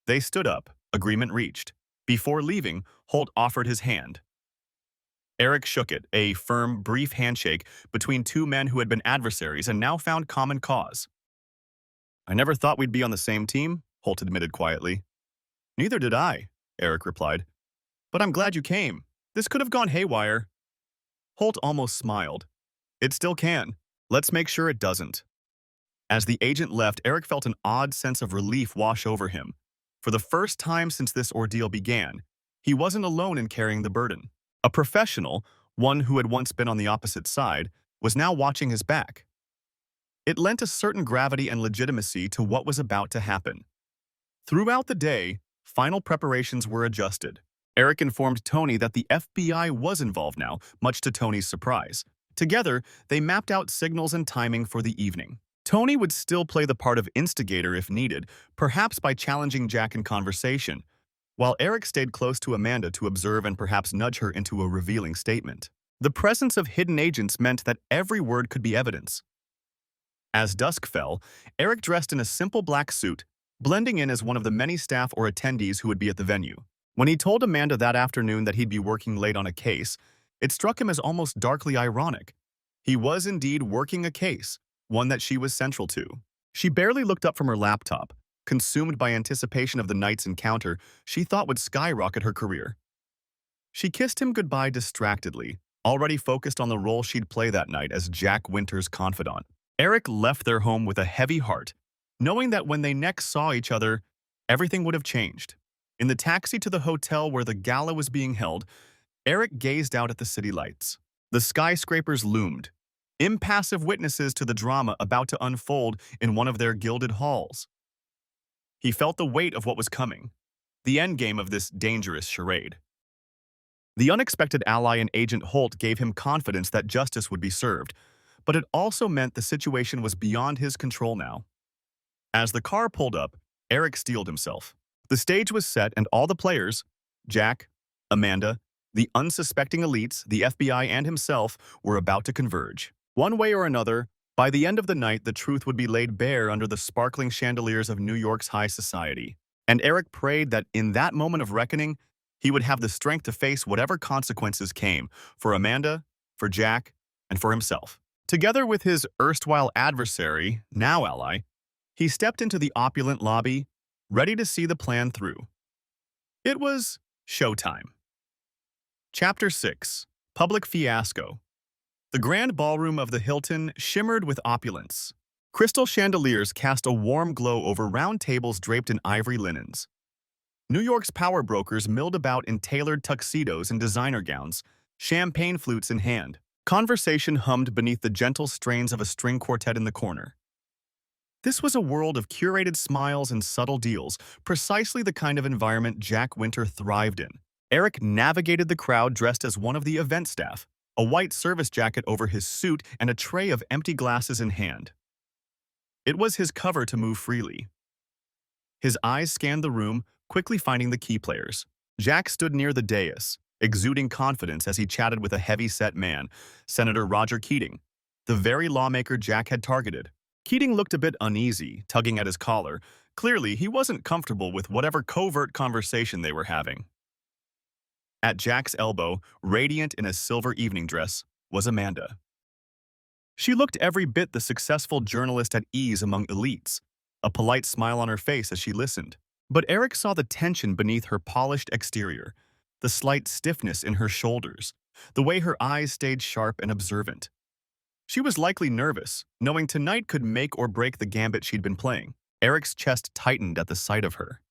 They stood up, agreement reached. Before leaving, Holt offered his hand. Eric shook it, a firm, brief handshake between two men who had been adversaries and now found common cause. I never thought we'd be on the same team, Holt admitted quietly. Neither did I, Eric replied. But I'm glad you came. This could have gone haywire. Holt almost smiled. It still can. Let's make sure it doesn't. As the agent left, Eric felt an odd sense of relief wash over him. For the first time since this ordeal began, he wasn't alone in carrying the burden. A professional, one who had once been on the opposite side, was now watching his back. It lent a certain gravity and legitimacy to what was about to happen. Throughout the day, final preparations were adjusted. Eric informed Tony that the FBI was involved now, much to Tony's surprise. Together, they mapped out signals and timing for the evening. Tony would still play the part of instigator if needed, perhaps by challenging Jack in conversation, while Eric stayed close to Amanda to observe and perhaps nudge her into a revealing statement. The presence of hidden agents meant that every word could be evidence. As dusk fell, Eric dressed in a simple black suit, blending in as one of the many staff or attendees who would be at the venue. When he told Amanda that afternoon that he'd be working late on a case, it struck him as almost darkly ironic. He was indeed working a case, one that she was central to. She barely looked up from her laptop, consumed by anticipation of the night's encounter she thought would skyrocket her career. She kissed him goodbye distractedly, already focused on the role she'd play that night as Jack Winter's confidant. Eric left their home with a heavy heart, knowing that when they next saw each other, everything would have changed. In the taxi to the hotel where the gala was being held, Eric gazed out at the city lights. The skyscrapers loomed, impassive witnesses to the drama about to unfold in one of their gilded halls. He felt the weight of what was coming, the endgame of this dangerous charade. The unexpected ally in Agent Holt gave him confidence that justice would be served, but it also meant the situation was beyond his control now. As the car pulled up, Eric steeled himself. The stage was set and all the players, Jack, Amanda, the unsuspecting elites, the FBI, and himself, were about to converge. One way or another, by the end of the night, the truth would be laid bare under the sparkling chandeliers of New York's high society. And Eric prayed that in that moment of reckoning, he would have the strength to face whatever consequences came for Amanda, for Jack, and for himself. Together with his erstwhile adversary, now ally, he stepped into the opulent lobby, ready to see the plan through. It was showtime. Chapter 6. Public Fiasco. The grand ballroom of the Hilton shimmered with opulence. Crystal chandeliers cast a warm glow over round tables draped in ivory linens. New York's power brokers milled about in tailored tuxedos and designer gowns, champagne flutes in hand. Conversation hummed beneath the gentle strains of a string quartet in the corner. This was a world of curated smiles and subtle deals, precisely the kind of environment Jack Winter thrived in. Eric navigated the crowd dressed as one of the event staff, a white service jacket over his suit and a tray of empty glasses in hand. It was his cover to move freely. His eyes scanned the room, quickly finding the key players. Jack stood near the dais, exuding confidence as he chatted with a heavy-set man, Senator Roger Keating, the very lawmaker Jack had targeted. Keating looked a bit uneasy, tugging at his collar. Clearly, he wasn't comfortable with whatever covert conversation they were having. At Jack's elbow, radiant in a silver evening dress, was Amanda. She looked every bit the successful journalist at ease among elites, a polite smile on her face as she listened. But Eric saw the tension beneath her polished exterior, the slight stiffness in her shoulders, the way her eyes stayed sharp and observant. She was likely nervous, knowing tonight could make or break the gambit she'd been playing. Eric's chest tightened at the sight of her.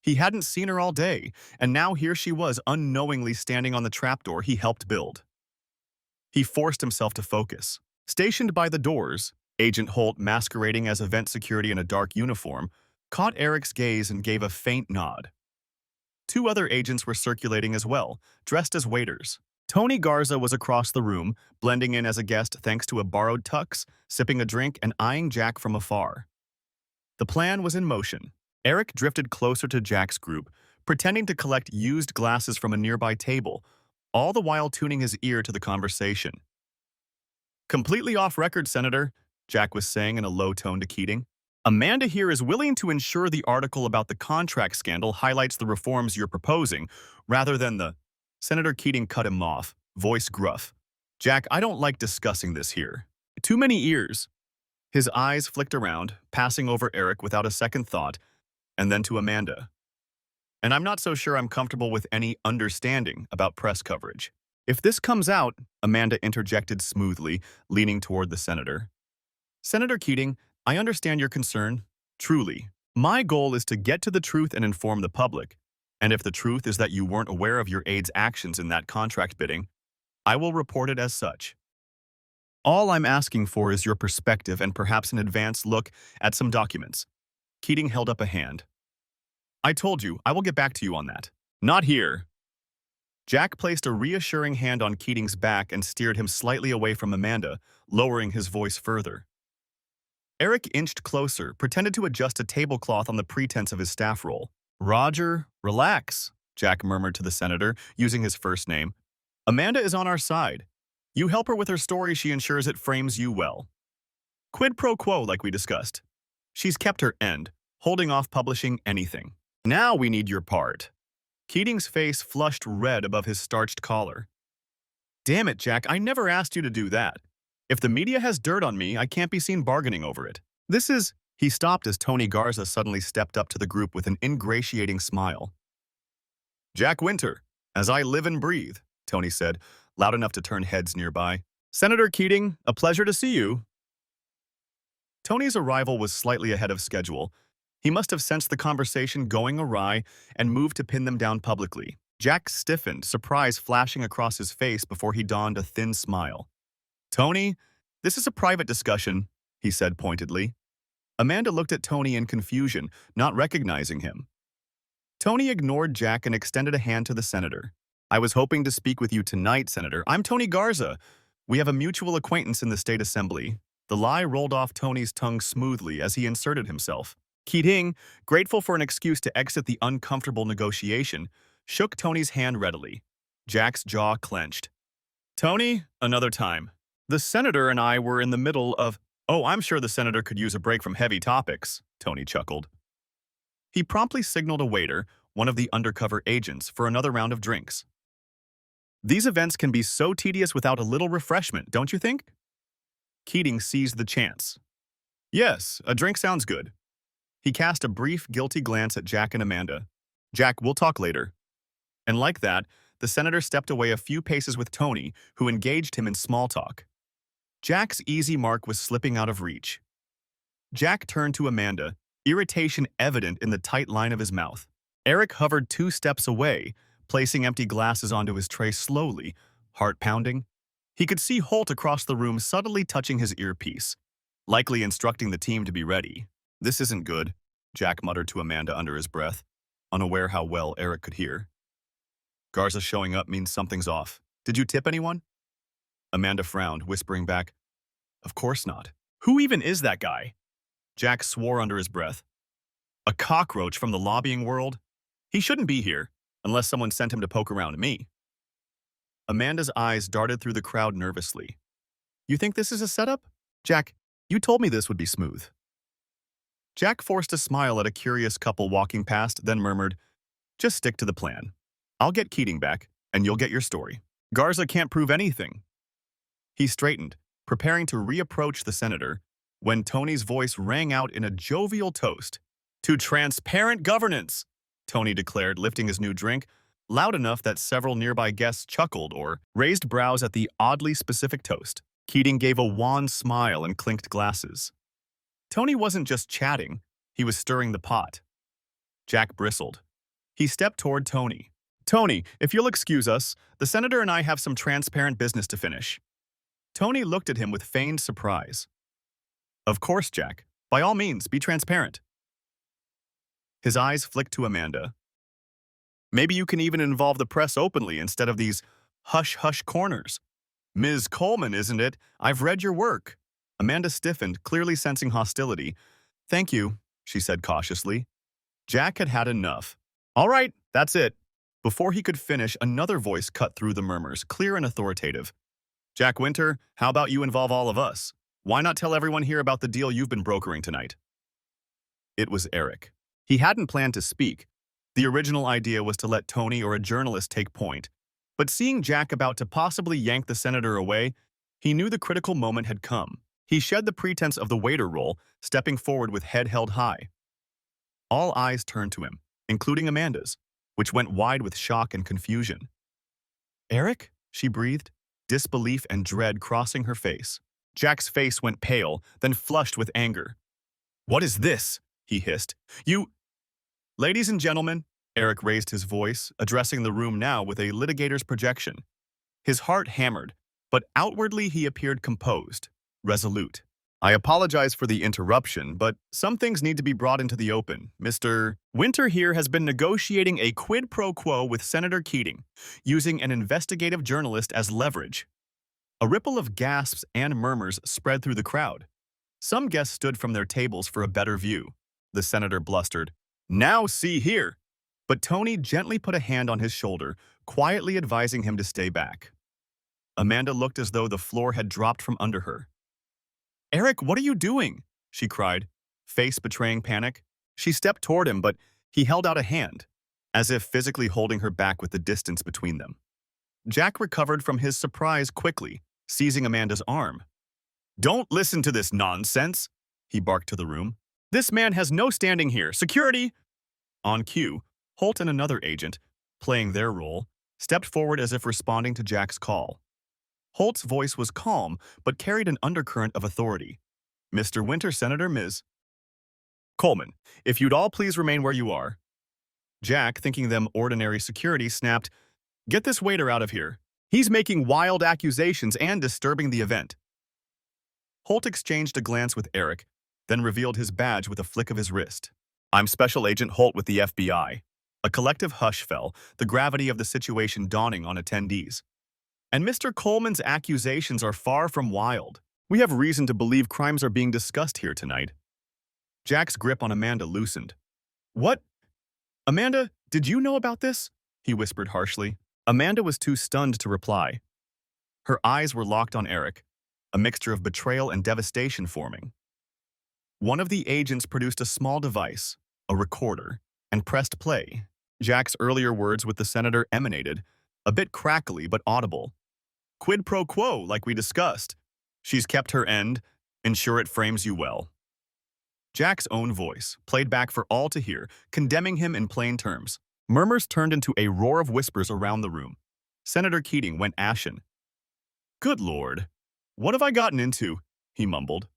He hadn't seen her all day, and now here she was unknowingly standing on the trapdoor he helped build. He forced himself to focus. Stationed by the doors, Agent Holt, masquerading as event security in a dark uniform, caught Eric's gaze and gave a faint nod. Two other agents were circulating as well, dressed as waiters. Tony Garza was across the room, blending in as a guest thanks to a borrowed tux, sipping a drink and eyeing Jack from afar. The plan was in motion. Eric drifted closer to Jack's group, pretending to collect used glasses from a nearby table, all the while tuning his ear to the conversation. "Completely off record, Senator," Jack was saying in a low tone to Keating. "Amanda here is willing to ensure the article about the contract scandal highlights the reforms you're proposing, rather than the—" Senator Keating cut him off, voice gruff. "Jack, I don't like discussing this here. Too many ears." His eyes flicked around, passing over Eric without a second thought, and then to Amanda. "And I'm not so sure I'm comfortable with any understanding about press coverage." "If this comes out," Amanda interjected smoothly, leaning toward the senator. "Senator Keating, I understand your concern. Truly. My goal is to get to the truth and inform the public. And if the truth is that you weren't aware of your aide's actions in that contract bidding, I will report it as such. All I'm asking for is your perspective and perhaps an advance look at some documents." Keating held up a hand. "I told you, I will get back to you on that." "Not here." Jack placed a reassuring hand on Keating's back and steered him slightly away from Amanda, lowering his voice further. Eric inched closer, pretended to adjust a tablecloth on the pretense of his staff role. "Roger, relax," Jack murmured to the senator, using his first name. "Amanda is on our side. You help her with her story, she ensures it frames you well. Quid pro quo, like we discussed. She's kept her end, holding off publishing anything. Now we need your part." Keating's face flushed red above his starched collar. "Damn it, Jack, I never asked you to do that. If the media has dirt on me, I can't be seen bargaining over it. This is—" He stopped as Tony Garza suddenly stepped up to the group with an ingratiating smile. "Jack Winter, as I live and breathe," Tony said, loud enough to turn heads nearby. "Senator Keating, a pleasure to see you." Tony's arrival was slightly ahead of schedule. He must have sensed the conversation going awry and moved to pin them down publicly. Jack stiffened, surprise flashing across his face before he donned a thin smile. "Tony, This is a private discussion, he said pointedly. Amanda looked at Tony in confusion, not recognizing him. Tony ignored Jack and extended a hand to the senator. I was hoping to speak with you tonight, Senator. I'm Tony Garza. We have a mutual acquaintance in the state assembly. The lie rolled off Tony's tongue smoothly as he inserted himself. Keating, grateful for an excuse to exit the uncomfortable negotiation, shook Tony's hand readily. Jack's jaw clenched. Tony, another time. The senator and I were in the middle of— Oh, I'm sure the senator could use a break from heavy topics, Tony chuckled. He promptly signaled a waiter, one of the undercover agents, for another round of drinks. These events can be so tedious without a little refreshment, don't you think? Keating seized the chance. Yes, a drink sounds good. He cast a brief, guilty glance at Jack and Amanda. Jack, we'll talk later. And like that, the senator stepped away a few paces with Tony, who engaged him in small talk. Jack's easy mark was slipping out of reach. Jack turned to Amanda, irritation evident in the tight line of his mouth. Eric hovered 2 steps away, placing empty glasses onto his tray slowly, heart pounding. He could see Holt across the room subtly touching his earpiece, likely instructing the team to be ready. This isn't good, Jack muttered to Amanda under his breath, unaware how well Eric could hear. Garza showing up means something's off. Did you tip anyone? Amanda frowned, whispering back, Of course not. Who even is that guy? Jack swore under his breath. A cockroach from the lobbying world? He shouldn't be here, unless someone sent him to poke around me. Amanda's eyes darted through the crowd nervously. You think this is a setup? Jack, you told me this would be smooth. Jack forced a smile at a curious couple walking past, then murmured, Just stick to the plan. I'll get Keating back, and you'll get your story. Garza can't prove anything. He straightened, preparing to reapproach the senator, when Tony's voice rang out in a jovial toast. To transparent governance, Tony declared, lifting his new drink, loud enough that several nearby guests chuckled or raised brows at the oddly specific toast. Keating gave a wan smile and clinked glasses. Tony wasn't just chatting, he was stirring the pot. Jack bristled. He stepped toward Tony. Tony, if you'll excuse us, the senator and I have some transparent business to finish. Tony looked at him with feigned surprise. Of course, Jack. By all means, be transparent. His eyes flicked to Amanda. Maybe you can even involve the press openly instead of these hush-hush corners. Ms. Coleman, isn't it? I've read your work. Amanda stiffened, clearly sensing hostility. Thank you, she said cautiously. Jack had had enough. All right, that's it. Before he could finish, another voice cut through the murmurs, clear and authoritative. Jack Winter, how about you involve all of us? Why not tell everyone here about the deal you've been brokering tonight? It was Eric. He hadn't planned to speak. The original idea was to let Tony or a journalist take point. But seeing Jack about to possibly yank the senator away, he knew the critical moment had come. He shed the pretense of the waiter role, stepping forward with head held high. All eyes turned to him, including Amanda's, which went wide with shock and confusion. Eric? She breathed, disbelief and dread crossing her face. Jack's face went pale, then flushed with anger. What is this? He hissed. You— Ladies and gentlemen, Eric raised his voice, addressing the room now with a litigator's projection. His heart hammered, but outwardly he appeared composed, resolute. I apologize for the interruption, but some things need to be brought into the open. Mr. Winter here has been negotiating a quid pro quo with Senator Keating, using an investigative journalist as leverage. A ripple of gasps and murmurs spread through the crowd. Some guests stood from their tables for a better view. The senator blustered, Now see here! But Tony gently put a hand on his shoulder, quietly advising him to stay back. Amanda looked as though the floor had dropped from under her. Eric, what are you doing? She cried, face betraying panic. She stepped toward him, but he held out a hand, as if physically holding her back with the distance between them. Jack recovered from his surprise quickly, seizing Amanda's arm. Don't listen to this nonsense, he barked to the room. This man has no standing here. Security! On cue, Holt and another agent, playing their role, stepped forward as if responding to Jack's call. Holt's voice was calm, but carried an undercurrent of authority. Mr. Winter, Senator, Ms. Coleman, if you'd all please remain where you are. Jack, thinking them ordinary security, snapped, Get this waiter out of here. He's making wild accusations and disturbing the event. Holt exchanged a glance with Eric, then revealed his badge with a flick of his wrist. I'm Special Agent Holt with the FBI. A collective hush fell, the gravity of the situation dawning on attendees. And Mr. Coleman's accusations are far from wild. We have reason to believe crimes are being discussed here tonight. Jack's grip on Amanda loosened. What? Amanda, did you know about this? He whispered harshly. Amanda was too stunned to reply. Her eyes were locked on Eric, a mixture of betrayal and devastation forming. One of the agents produced a small device, a recorder, and pressed play. Jack's earlier words with the senator emanated, a bit crackly but audible. Quid pro quo, like we discussed. She's kept her end. Ensure it frames you well. Jack's own voice, played back for all to hear, condemning him in plain terms. Murmurs turned into a roar of whispers around the room. Senator Keating went ashen. Good Lord, what have I gotten into? He mumbled.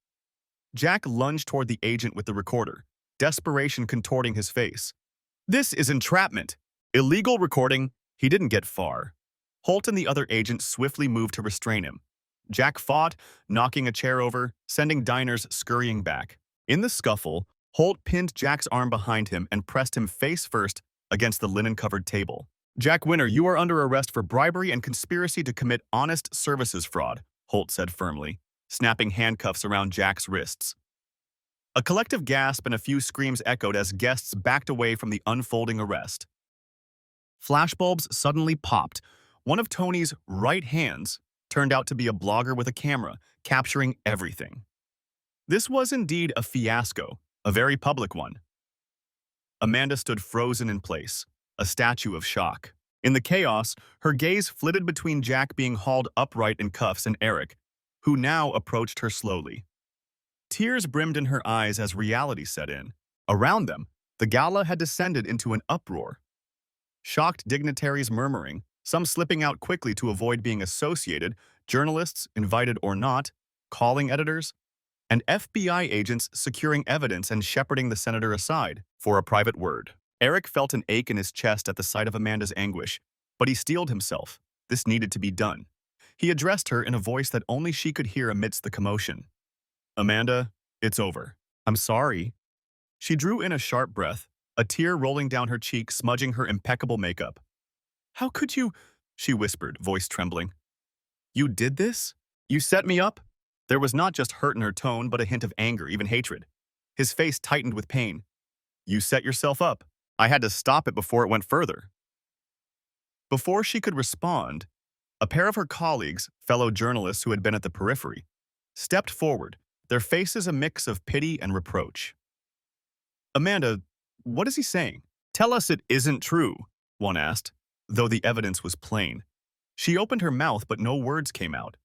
Jack lunged toward the agent with the recorder, desperation contorting his face. This is entrapment. Illegal recording. He didn't get far. Holt and the other agent swiftly moved to restrain him. Jack fought, knocking a chair over, sending diners scurrying back. In the scuffle, Holt pinned Jack's arm behind him and pressed him face first against the linen-covered table. Jack Winter, you are under arrest for bribery and conspiracy to commit honest services fraud, Holt said firmly, snapping handcuffs around Jack's wrists. A collective gasp and a few screams echoed as guests backed away from the unfolding arrest. Flashbulbs suddenly popped. One of Tony's right hands turned out to be a blogger with a camera, capturing everything. This was indeed a fiasco, a very public one. Amanda stood frozen in place, a statue of shock. In the chaos, her gaze flitted between Jack being hauled upright in cuffs and Eric, who now approached her slowly. Tears brimmed in her eyes as reality set in. Around them, the gala had descended into an uproar. Shocked dignitaries murmuring, some slipping out quickly to avoid being associated, journalists, invited or not, calling editors, and FBI agents securing evidence and shepherding the senator aside for a private word. Eric felt an ache in his chest at the sight of Amanda's anguish, but he steeled himself. This needed to be done. He addressed her in a voice that only she could hear amidst the commotion. Amanda, it's over. I'm sorry. She drew in a sharp breath, a tear rolling down her cheek, smudging her impeccable makeup. How could you? She whispered, voice trembling. You did this? You set me up? There was not just hurt in her tone, but a hint of anger, even hatred. His face tightened with pain. You set yourself up. I had to stop it before it went further. Before she could respond, a pair of her colleagues, fellow journalists who had been at the periphery, stepped forward, their faces a mix of pity and reproach. Amanda, what is he saying? Tell us it isn't true, one asked, though the evidence was plain. She opened her mouth, but no words came out.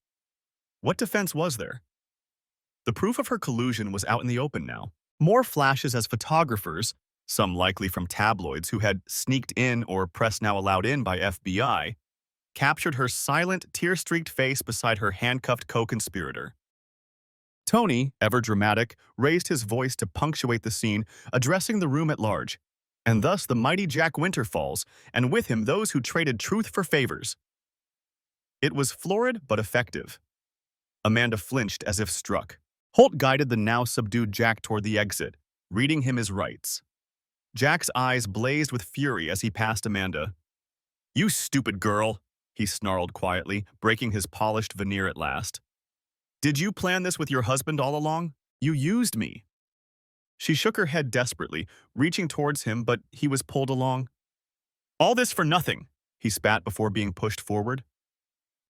What defense was there? The proof of her collusion was out in the open now. More flashes as photographers, some likely from tabloids who had sneaked in or press now allowed in by FBI, captured her silent, tear-streaked face beside her handcuffed co-conspirator. Tony, ever dramatic, raised his voice to punctuate the scene, addressing the room at large, and thus the mighty Jack Winter falls, and with him those who traded truth for favors. It was florid but effective. Amanda flinched as if struck. Holt guided the now subdued Jack toward the exit, reading him his rights. Jack's eyes blazed with fury as he passed Amanda. You stupid girl, he snarled quietly, breaking his polished veneer at last. Did you plan this with your husband all along? You used me. She shook her head desperately, reaching towards him, but he was pulled along. All this for nothing, he spat before being pushed forward.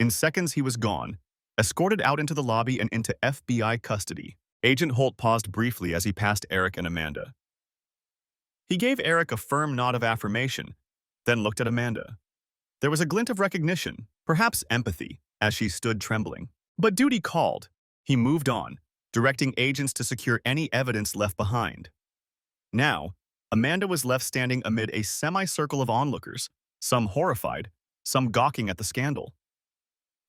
In seconds he was gone, escorted out into the lobby and into FBI custody. Agent Holt paused briefly as he passed Eric and Amanda. He gave Eric a firm nod of affirmation, then looked at Amanda. There was a glint of recognition, perhaps empathy, as she stood trembling. But duty called. He moved on, directing agents to secure any evidence left behind. Now, Amanda was left standing amid a semicircle of onlookers, some horrified, some gawking at the scandal.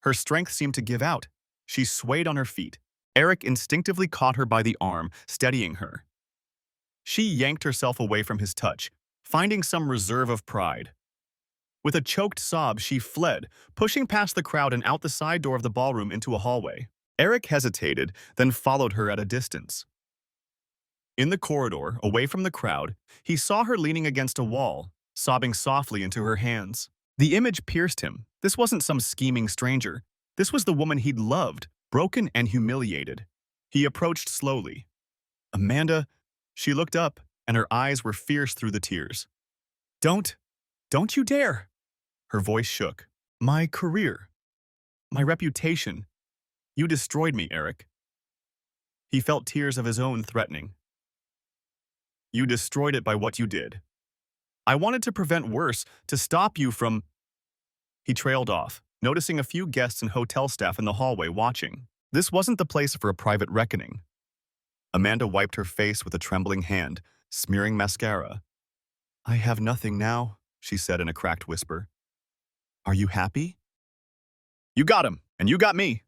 Her strength seemed to give out. She swayed on her feet. Eric instinctively caught her by the arm, steadying her. She yanked herself away from his touch, finding some reserve of pride. With a choked sob, she fled, pushing past the crowd and out the side door of the ballroom into a hallway. Eric hesitated, then followed her at a distance. In the corridor, away from the crowd, he saw her leaning against a wall, sobbing softly into her hands. The image pierced him. This wasn't some scheming stranger. This was the woman he'd loved, broken and humiliated. He approached slowly. Amanda, she looked up, and her eyes were fierce through the tears. Don't you dare! Her voice shook. My career, my reputation. You destroyed me, Eric. He felt tears of his own threatening. You destroyed it by what you did. I wanted to prevent worse, to stop you from... He trailed off, noticing a few guests and hotel staff in the hallway watching. This wasn't the place for a private reckoning. Amanda wiped her face with a trembling hand, smearing mascara. I have nothing now, she said in a cracked whisper. Are you happy? You got him, and you got me.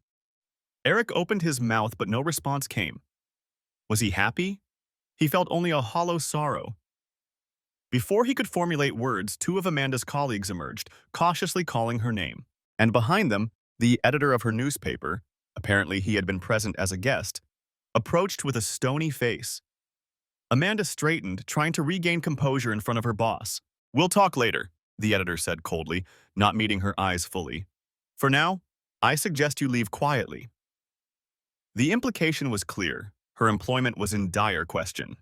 Eric opened his mouth, but no response came. Was he happy? He felt only a hollow sorrow. Before he could formulate words, two of Amanda's colleagues emerged, cautiously calling her name. And behind them, the editor of her newspaper, apparently he had been present as a guest, approached with a stony face. Amanda straightened, trying to regain composure in front of her boss. We'll talk later, the editor said coldly, not meeting her eyes fully. For now, I suggest you leave quietly. The implication was clear. Her employment was in dire question.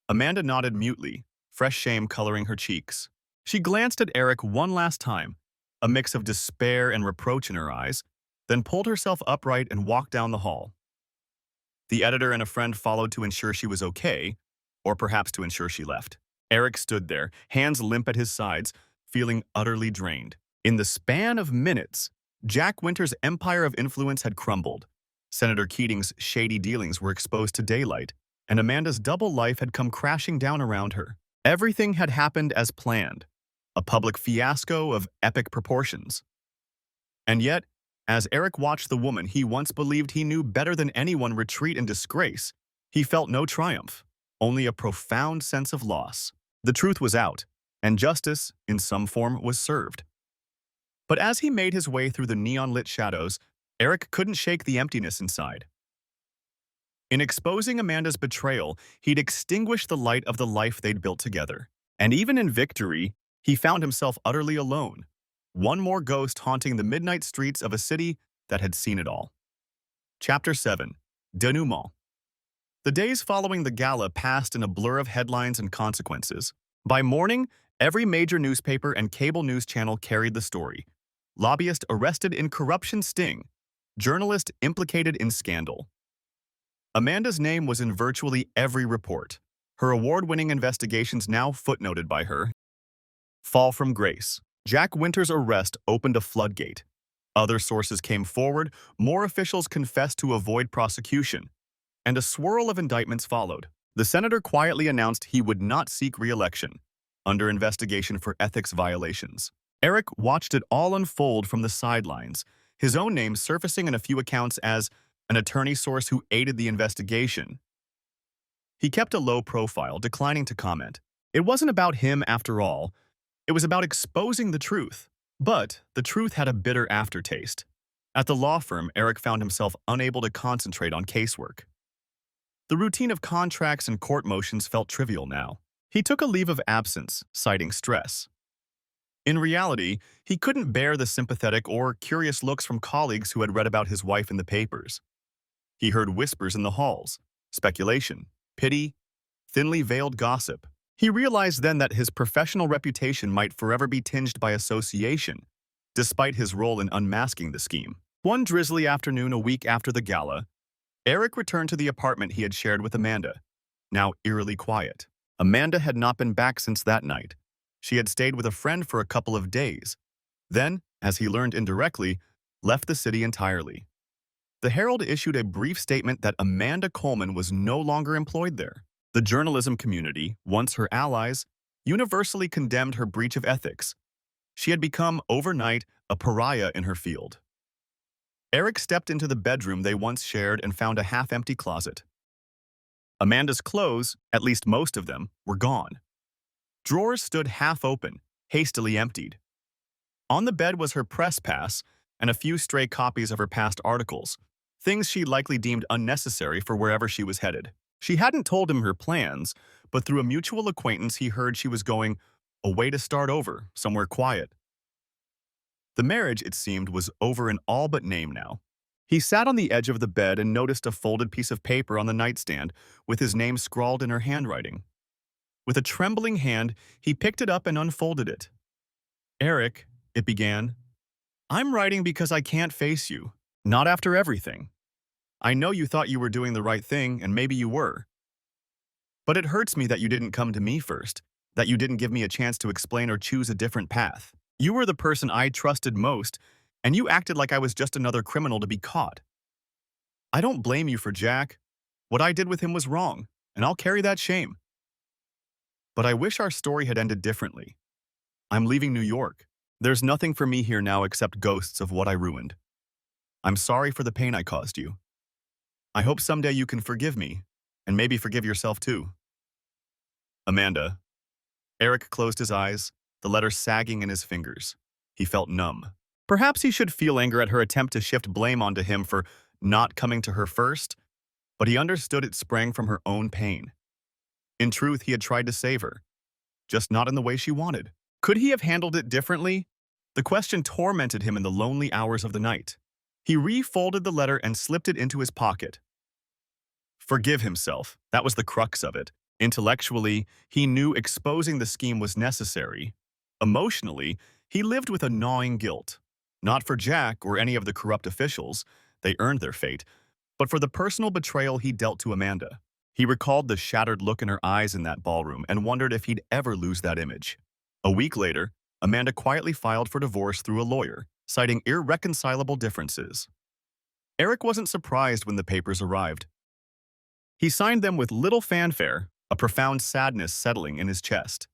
Amanda nodded mutely, fresh shame coloring her cheeks. She glanced at Eric one last time, a mix of despair and reproach in her eyes, then pulled herself upright and walked down the hall. The editor and a friend followed to ensure she was okay, or perhaps to ensure she left. Eric stood there, hands limp at his sides, feeling utterly drained. In the span of minutes, Jack Winter's empire of influence had crumbled. Senator Keating's shady dealings were exposed to daylight, and Amanda's double life had come crashing down around her. Everything had happened as planned, a public fiasco of epic proportions. And yet, as Eric watched the woman he once believed he knew better than anyone retreat in disgrace, he felt no triumph, only a profound sense of loss. The truth was out, and justice, in some form, was served. But as he made his way through the neon-lit shadows, Eric couldn't shake the emptiness inside. In exposing Amanda's betrayal, he'd extinguished the light of the life they'd built together. And even in victory, he found himself utterly alone, one more ghost haunting the midnight streets of a city that had seen it all. Chapter 7. Denouement. The days following the gala passed in a blur of headlines and consequences. By morning, every major newspaper and cable news channel carried the story. Lobbyist arrested in corruption sting. Journalist implicated in scandal. Amanda's name was in virtually every report, her award-winning investigations now footnoted by her. Fall from grace. Jack Winter's arrest opened a floodgate. Other sources came forward, more officials confessed to avoid prosecution, and a swirl of indictments followed. The senator quietly announced he would not seek re-election, under investigation for ethics violations. Eric watched it all unfold from the sidelines, his own name surfacing in a few accounts as an attorney source who aided the investigation. He kept a low profile, declining to comment. It wasn't about him after all. It was about exposing the truth. But the truth had a bitter aftertaste. At the law firm, Eric found himself unable to concentrate on casework. The routine of contracts and court motions felt trivial now. He took a leave of absence, citing stress. In reality, he couldn't bear the sympathetic or curious looks from colleagues who had read about his wife in the papers. He heard whispers in the halls, speculation, pity, thinly veiled gossip. He realized then that his professional reputation might forever be tinged by association, despite his role in unmasking the scheme. One drizzly afternoon a week after the gala, Eric returned to the apartment he had shared with Amanda, now eerily quiet. Amanda had not been back since that night. She had stayed with a friend for a couple of days. Then, as he learned indirectly, left the city entirely. The Herald issued a brief statement that Amanda Coleman was no longer employed there. The journalism community, once her allies, universally condemned her breach of ethics. She had become, overnight, a pariah in her field. Eric stepped into the bedroom they once shared and found a half-empty closet. Amanda's clothes, at least most of them, were gone. Drawers stood half open, hastily emptied. On the bed was her press pass and a few stray copies of her past articles, things she likely deemed unnecessary for wherever she was headed. She hadn't told him her plans, but through a mutual acquaintance he heard she was going away to start over, somewhere quiet. The marriage, it seemed, was over in all but name now. He sat on the edge of the bed and noticed a folded piece of paper on the nightstand with his name scrawled in her handwriting. With a trembling hand, he picked it up and unfolded it. "Eric," it began, "I'm writing because I can't face you. Not after everything. I know you thought you were doing the right thing, and maybe you were. But it hurts me that you didn't come to me first, that you didn't give me a chance to explain or choose a different path. You were the person I trusted most, and you acted like I was just another criminal to be caught. I don't blame you for Jack. What I did with him was wrong, and I'll carry that shame. But I wish our story had ended differently. I'm leaving New York. There's nothing for me here now except ghosts of what I ruined. I'm sorry for the pain I caused you. I hope someday you can forgive me, and maybe forgive yourself too. Amanda." Eric closed his eyes, the letter sagging in his fingers. He felt numb. Perhaps he should feel anger at her attempt to shift blame onto him for not coming to her first, but he understood it sprang from her own pain. In truth, he had tried to save her, just not in the way she wanted. Could he have handled it differently? The question tormented him in the lonely hours of the night. He refolded the letter and slipped it into his pocket. Forgive himself, that was the crux of it. Intellectually, he knew exposing the scheme was necessary. Emotionally, he lived with a gnawing guilt. Not for Jack or any of the corrupt officials, they earned their fate, but for the personal betrayal he dealt to Amanda. He recalled the shattered look in her eyes in that ballroom and wondered if he'd ever lose that image. A week later, Amanda quietly filed for divorce through a lawyer, citing irreconcilable differences. Eric wasn't surprised when the papers arrived. He signed them with little fanfare, a profound sadness settling in his chest.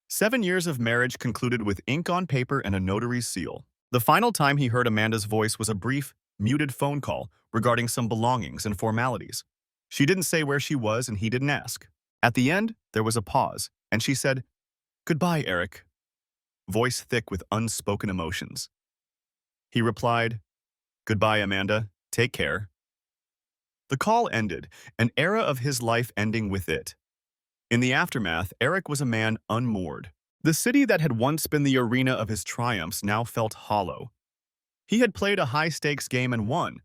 7 years of marriage concluded with ink on paper and a notary's seal. The final time he heard Amanda's voice was a brief, muted phone call regarding some belongings and formalities. She didn't say where she was and he didn't ask. At the end, there was a pause, and she said, "Goodbye, Eric," voice thick with unspoken emotions. He replied, "Goodbye, Amanda. Take care." The call ended, an era of his life ending with it. In the aftermath, Eric was a man unmoored. The city that had once been the arena of his triumphs now felt hollow. He had played a high-stakes game and won,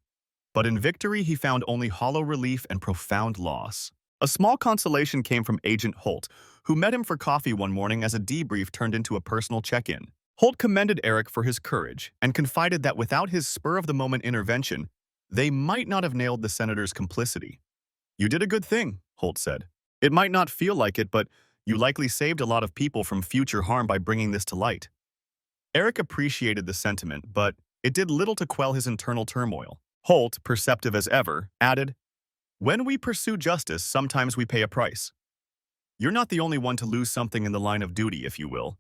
but in victory he found only hollow relief and profound loss. A small consolation came from Agent Holt, who met him for coffee one morning as a debrief turned into a personal check-in. Holt commended Eric for his courage and confided that without his spur-of-the-moment intervention, they might not have nailed the senator's complicity. "You did a good thing," Holt said. "It might not feel like it, but you likely saved a lot of people from future harm by bringing this to light." Eric appreciated the sentiment, but it did little to quell his internal turmoil. Holt, perceptive as ever, added, "When we pursue justice, sometimes we pay a price. You're not the only one to lose something in the line of duty, if you will.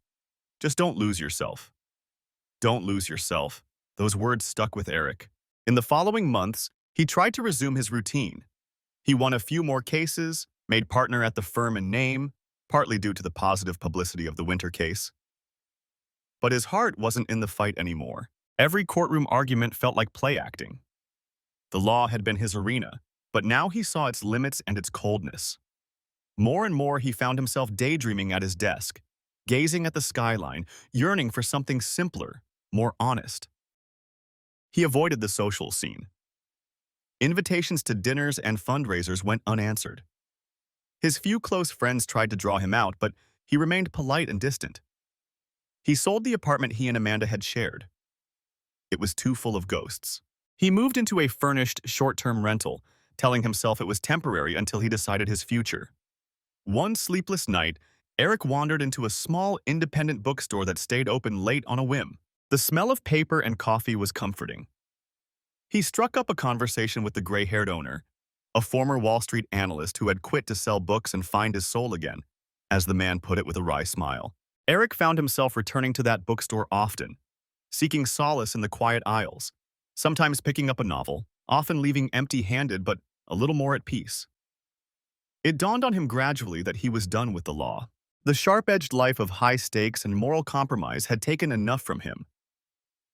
Just don't lose yourself." Don't lose yourself. Those words stuck with Eric. In the following months, he tried to resume his routine. He won a few more cases, made partner at the firm in name, partly due to the positive publicity of the Winter case. But his heart wasn't in the fight anymore. Every courtroom argument felt like play acting. The law had been his arena, but now he saw its limits and its coldness. More and more he found himself daydreaming at his desk, gazing at the skyline, yearning for something simpler, more honest. He avoided the social scene. Invitations to dinners and fundraisers went unanswered. His few close friends tried to draw him out, but he remained polite and distant. He sold the apartment he and Amanda had shared. It was too full of ghosts. He moved into a furnished, short-term rental, telling himself it was temporary until he decided his future. One sleepless night, Eric wandered into a small, independent bookstore that stayed open late on a whim. The smell of paper and coffee was comforting. He struck up a conversation with the gray-haired owner, a former Wall Street analyst who had quit to sell books and find his soul again, as the man put it with a wry smile. Eric found himself returning to that bookstore often, seeking solace in the quiet aisles, sometimes picking up a novel, often leaving empty-handed but a little more at peace. It dawned on him gradually that he was done with the law. The sharp-edged life of high stakes and moral compromise had taken enough from him.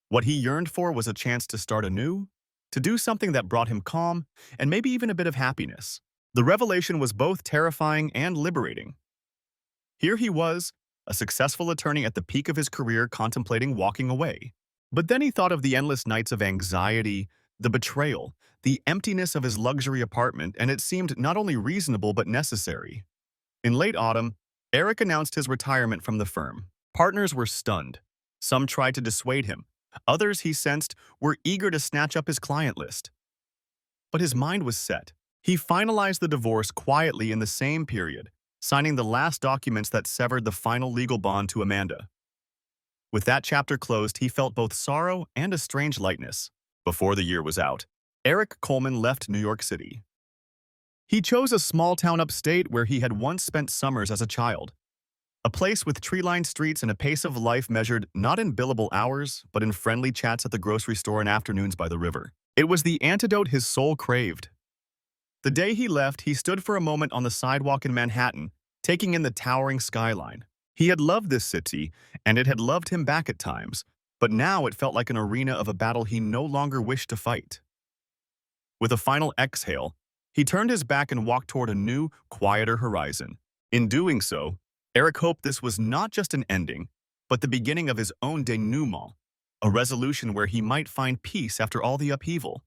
What he yearned for was a chance to start anew, to do something that brought him calm and maybe even a bit of happiness. The revelation was both terrifying and liberating. Here he was, a successful attorney at the peak of his career contemplating walking away. But then he thought of the endless nights of anxiety, the betrayal, the emptiness of his luxury apartment, and it seemed not only reasonable but necessary. In late autumn, Eric announced his retirement from the firm. Partners were stunned. Some tried to dissuade him. Others, he sensed, were eager to snatch up his client list. But his mind was set. He finalized the divorce quietly in the same period, signing the last documents that severed the final legal bond to Amanda. With that chapter closed, he felt both sorrow and a strange lightness. Before the year was out, Eric Coleman left New York City. He chose a small town upstate where he had once spent summers as a child. A place with tree-lined streets and a pace of life measured not in billable hours, but in friendly chats at the grocery store and afternoons by the river. It was the antidote his soul craved. The day he left, he stood for a moment on the sidewalk in Manhattan, taking in the towering skyline. He had loved this city, and it had loved him back at times, but now it felt like an arena of a battle he no longer wished to fight. With a final exhale, he turned his back and walked toward a new, quieter horizon. In doing so, Eric hoped this was not just an ending, but the beginning of his own denouement, a resolution where he might find peace after all the upheaval.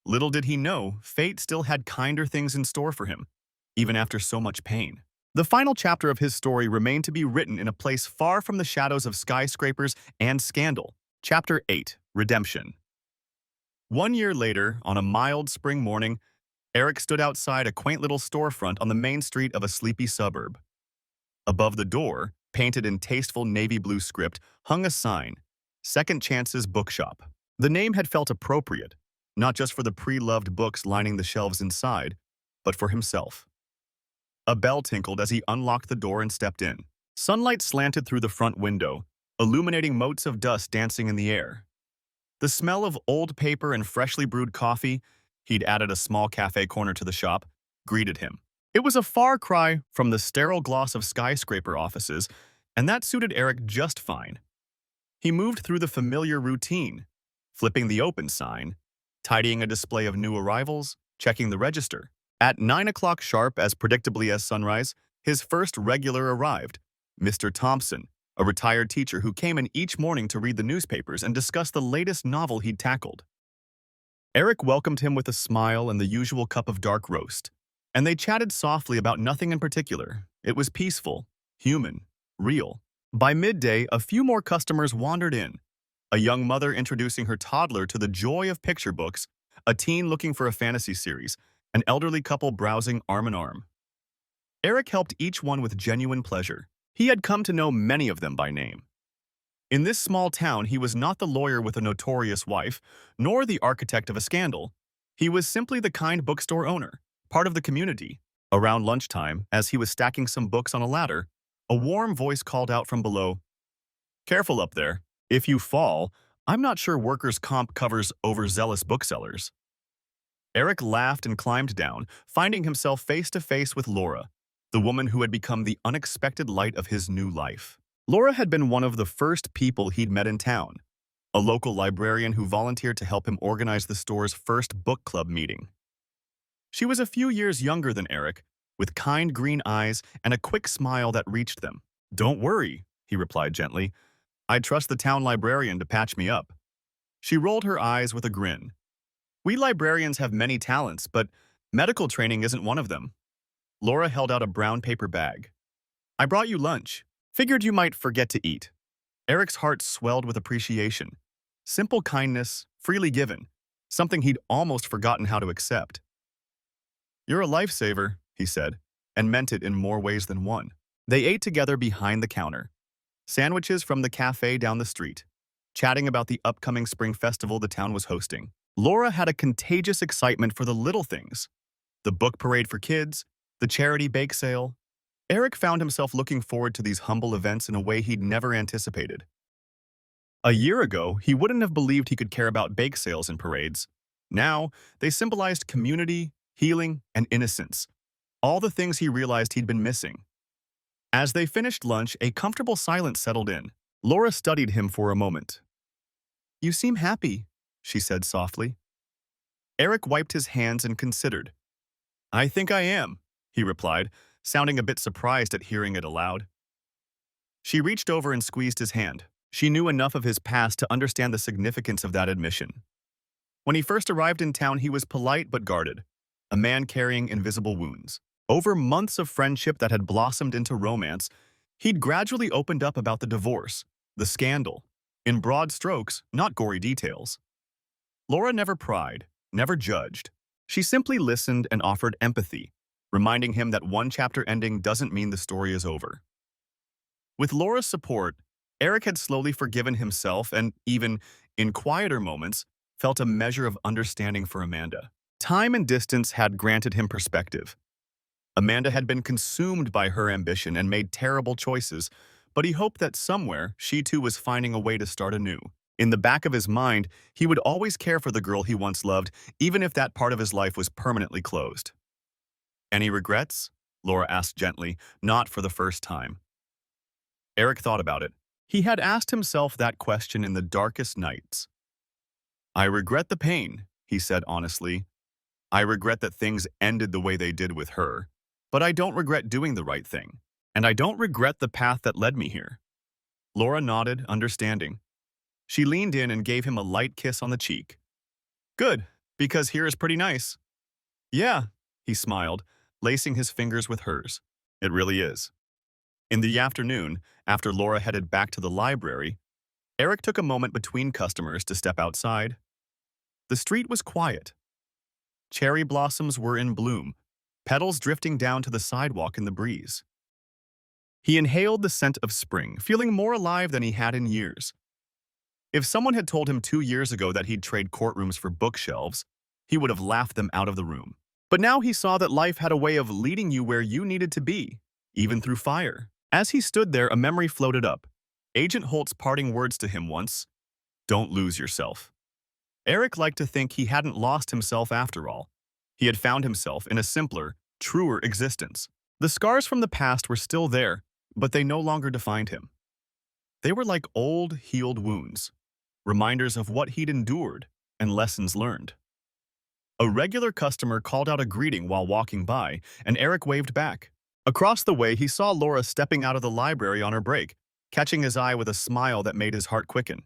Little did he know, fate still had kinder things in store for him, even after so much pain. The final chapter of his story remained to be written in a place far from the shadows of skyscrapers and scandal. Chapter 8, Redemption. 1 year later, on a mild spring morning, Eric stood outside a quaint little storefront on the main street of a sleepy suburb. Above the door, painted in tasteful navy blue script, hung a sign, Second Chance's Bookshop. The name had felt appropriate, not just for the pre-loved books lining the shelves inside, but for himself. A bell tinkled as he unlocked the door and stepped in. Sunlight slanted through the front window, illuminating motes of dust dancing in the air. The smell of old paper and freshly brewed coffee, he'd added a small cafe corner to the shop, greeted him. It was a far cry from the sterile gloss of skyscraper offices, and that suited Eric just fine. He moved through the familiar routine, flipping the open sign, tidying a display of new arrivals, checking the register. At 9 o'clock sharp, as predictably as sunrise, his first regular arrived, Mr. Thompson, a retired teacher who came in each morning to read the newspapers and discuss the latest novel he'd tackled. Eric welcomed him with a smile and the usual cup of dark roast, and they chatted softly about nothing in particular. It was peaceful, human, real. By midday, a few more customers wandered in, a young mother introducing her toddler to the joy of picture books, a teen looking for a fantasy series, an elderly couple browsing arm in arm. Eric helped each one with genuine pleasure. He had come to know many of them by name. In this small town, he was not the lawyer with a notorious wife, nor the architect of a scandal. He was simply the kind bookstore owner, part of the community. Around lunchtime, as he was stacking some books on a ladder, a warm voice called out from below, "Careful up there. If you fall, I'm not sure workers' comp covers overzealous booksellers." Eric laughed and climbed down, finding himself face to face with Laura, the woman who had become the unexpected light of his new life. Laura had been one of the first people he'd met in town, a local librarian who volunteered to help him organize the store's first book club meeting. She was a few years younger than Eric, with kind green eyes and a quick smile that reached them. "Don't worry," he replied gently. "I trust the town librarian to patch me up." She rolled her eyes with a grin. "We librarians have many talents, but medical training isn't one of them." Laura held out a brown paper bag. "I brought you lunch. Figured you might forget to eat." Eric's heart swelled with appreciation. Simple kindness, freely given, something he'd almost forgotten how to accept. "You're a lifesaver," he said, and meant it in more ways than one. They ate together behind the counter, sandwiches from the cafe down the street, chatting about the upcoming spring festival the town was hosting. Laura had a contagious excitement for the little things, the book parade for kids, the charity bake sale. Eric found himself looking forward to these humble events in a way he'd never anticipated. A year ago, he wouldn't have believed he could care about bake sales and parades. Now, they symbolized community, healing, and innocence, all the things he realized he'd been missing. As they finished lunch, a comfortable silence settled in. Laura studied him for a moment. "You seem happy," she said softly. Eric wiped his hands and considered. I think I am, he replied, sounding a bit surprised at hearing it aloud. She reached over and squeezed his hand. She knew enough of his past to understand the significance of that admission. When he first arrived in town, he was polite but guarded, a man carrying invisible wounds. Over months of friendship that had blossomed into romance, he'd gradually opened up about the divorce, the scandal, in broad strokes, not gory details. Laura never pried, never judged. She simply listened and offered empathy, reminding him that one chapter ending doesn't mean the story is over. With Laura's support, Eric had slowly forgiven himself and, even in quieter moments, felt a measure of understanding for Amanda. Time and distance had granted him perspective. Amanda had been consumed by her ambition and made terrible choices, but he hoped that somewhere she too was finding a way to start anew. In the back of his mind, he would always care for the girl he once loved, even if that part of his life was permanently closed. Any regrets? Laura asked gently, not for the first time. Eric thought about it. He had asked himself that question in the darkest nights. I regret the pain, he said honestly. I regret that things ended the way they did with her, but I don't regret doing the right thing, and I don't regret the path that led me here. Laura nodded, understanding. She leaned in and gave him a light kiss on the cheek. Good, because here is pretty nice. Yeah, he smiled, lacing his fingers with hers. It really is. In the afternoon, after Laura headed back to the library, Eric took a moment between customers to step outside. The street was quiet. Cherry blossoms were in bloom, petals drifting down to the sidewalk in the breeze. He inhaled the scent of spring, feeling more alive than he had in years. If someone had told him 2 years ago that he'd trade courtrooms for bookshelves, he would have laughed them out of the room. But now he saw that life had a way of leading you where you needed to be, even through fire. As he stood there, a memory floated up. Agent Holt's parting words to him once, "Don't lose yourself." Eric liked to think he hadn't lost himself after all. He had found himself in a simpler, truer existence. The scars from the past were still there, but they no longer defined him. They were like old, healed wounds, reminders of what he'd endured and lessons learned. A regular customer called out a greeting while walking by, and Eric waved back. Across the way, he saw Laura stepping out of the library on her break, catching his eye with a smile that made his heart quicken.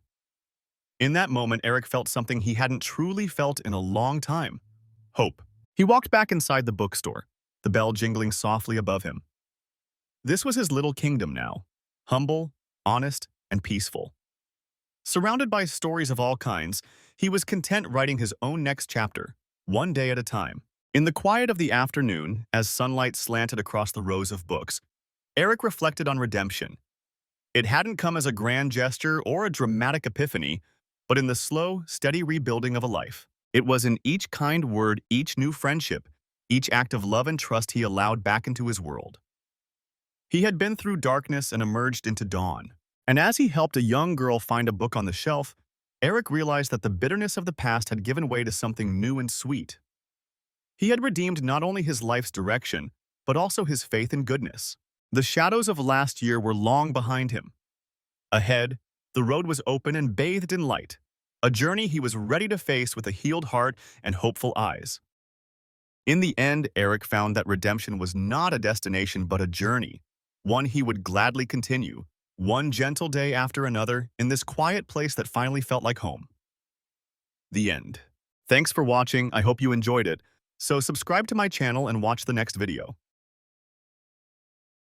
In that moment, Eric felt something he hadn't truly felt in a long time: hope. He walked back inside the bookstore, the bell jingling softly above him. This was his little kingdom now, humble, honest, and peaceful. Surrounded by stories of all kinds, he was content writing his own next chapter, one day at a time. In the quiet of the afternoon, as sunlight slanted across the rows of books, Eric reflected on redemption. It hadn't come as a grand gesture or a dramatic epiphany, but in the slow, steady rebuilding of a life. It was in each kind word, each new friendship, each act of love and trust he allowed back into his world. He had been through darkness and emerged into dawn. And as he helped a young girl find a book on the shelf, Eric realized that the bitterness of the past had given way to something new and sweet. He had redeemed not only his life's direction, but also his faith in goodness. The shadows of last year were long behind him. Ahead, the road was open and bathed in light, a journey he was ready to face with a healed heart and hopeful eyes. In the end, Eric found that redemption was not a destination but a journey, one he would gladly continue, one gentle day after another, in this quiet place that finally felt like home. The end. Thanks for watching. I hope you enjoyed it. So subscribe to my channel and watch the next video.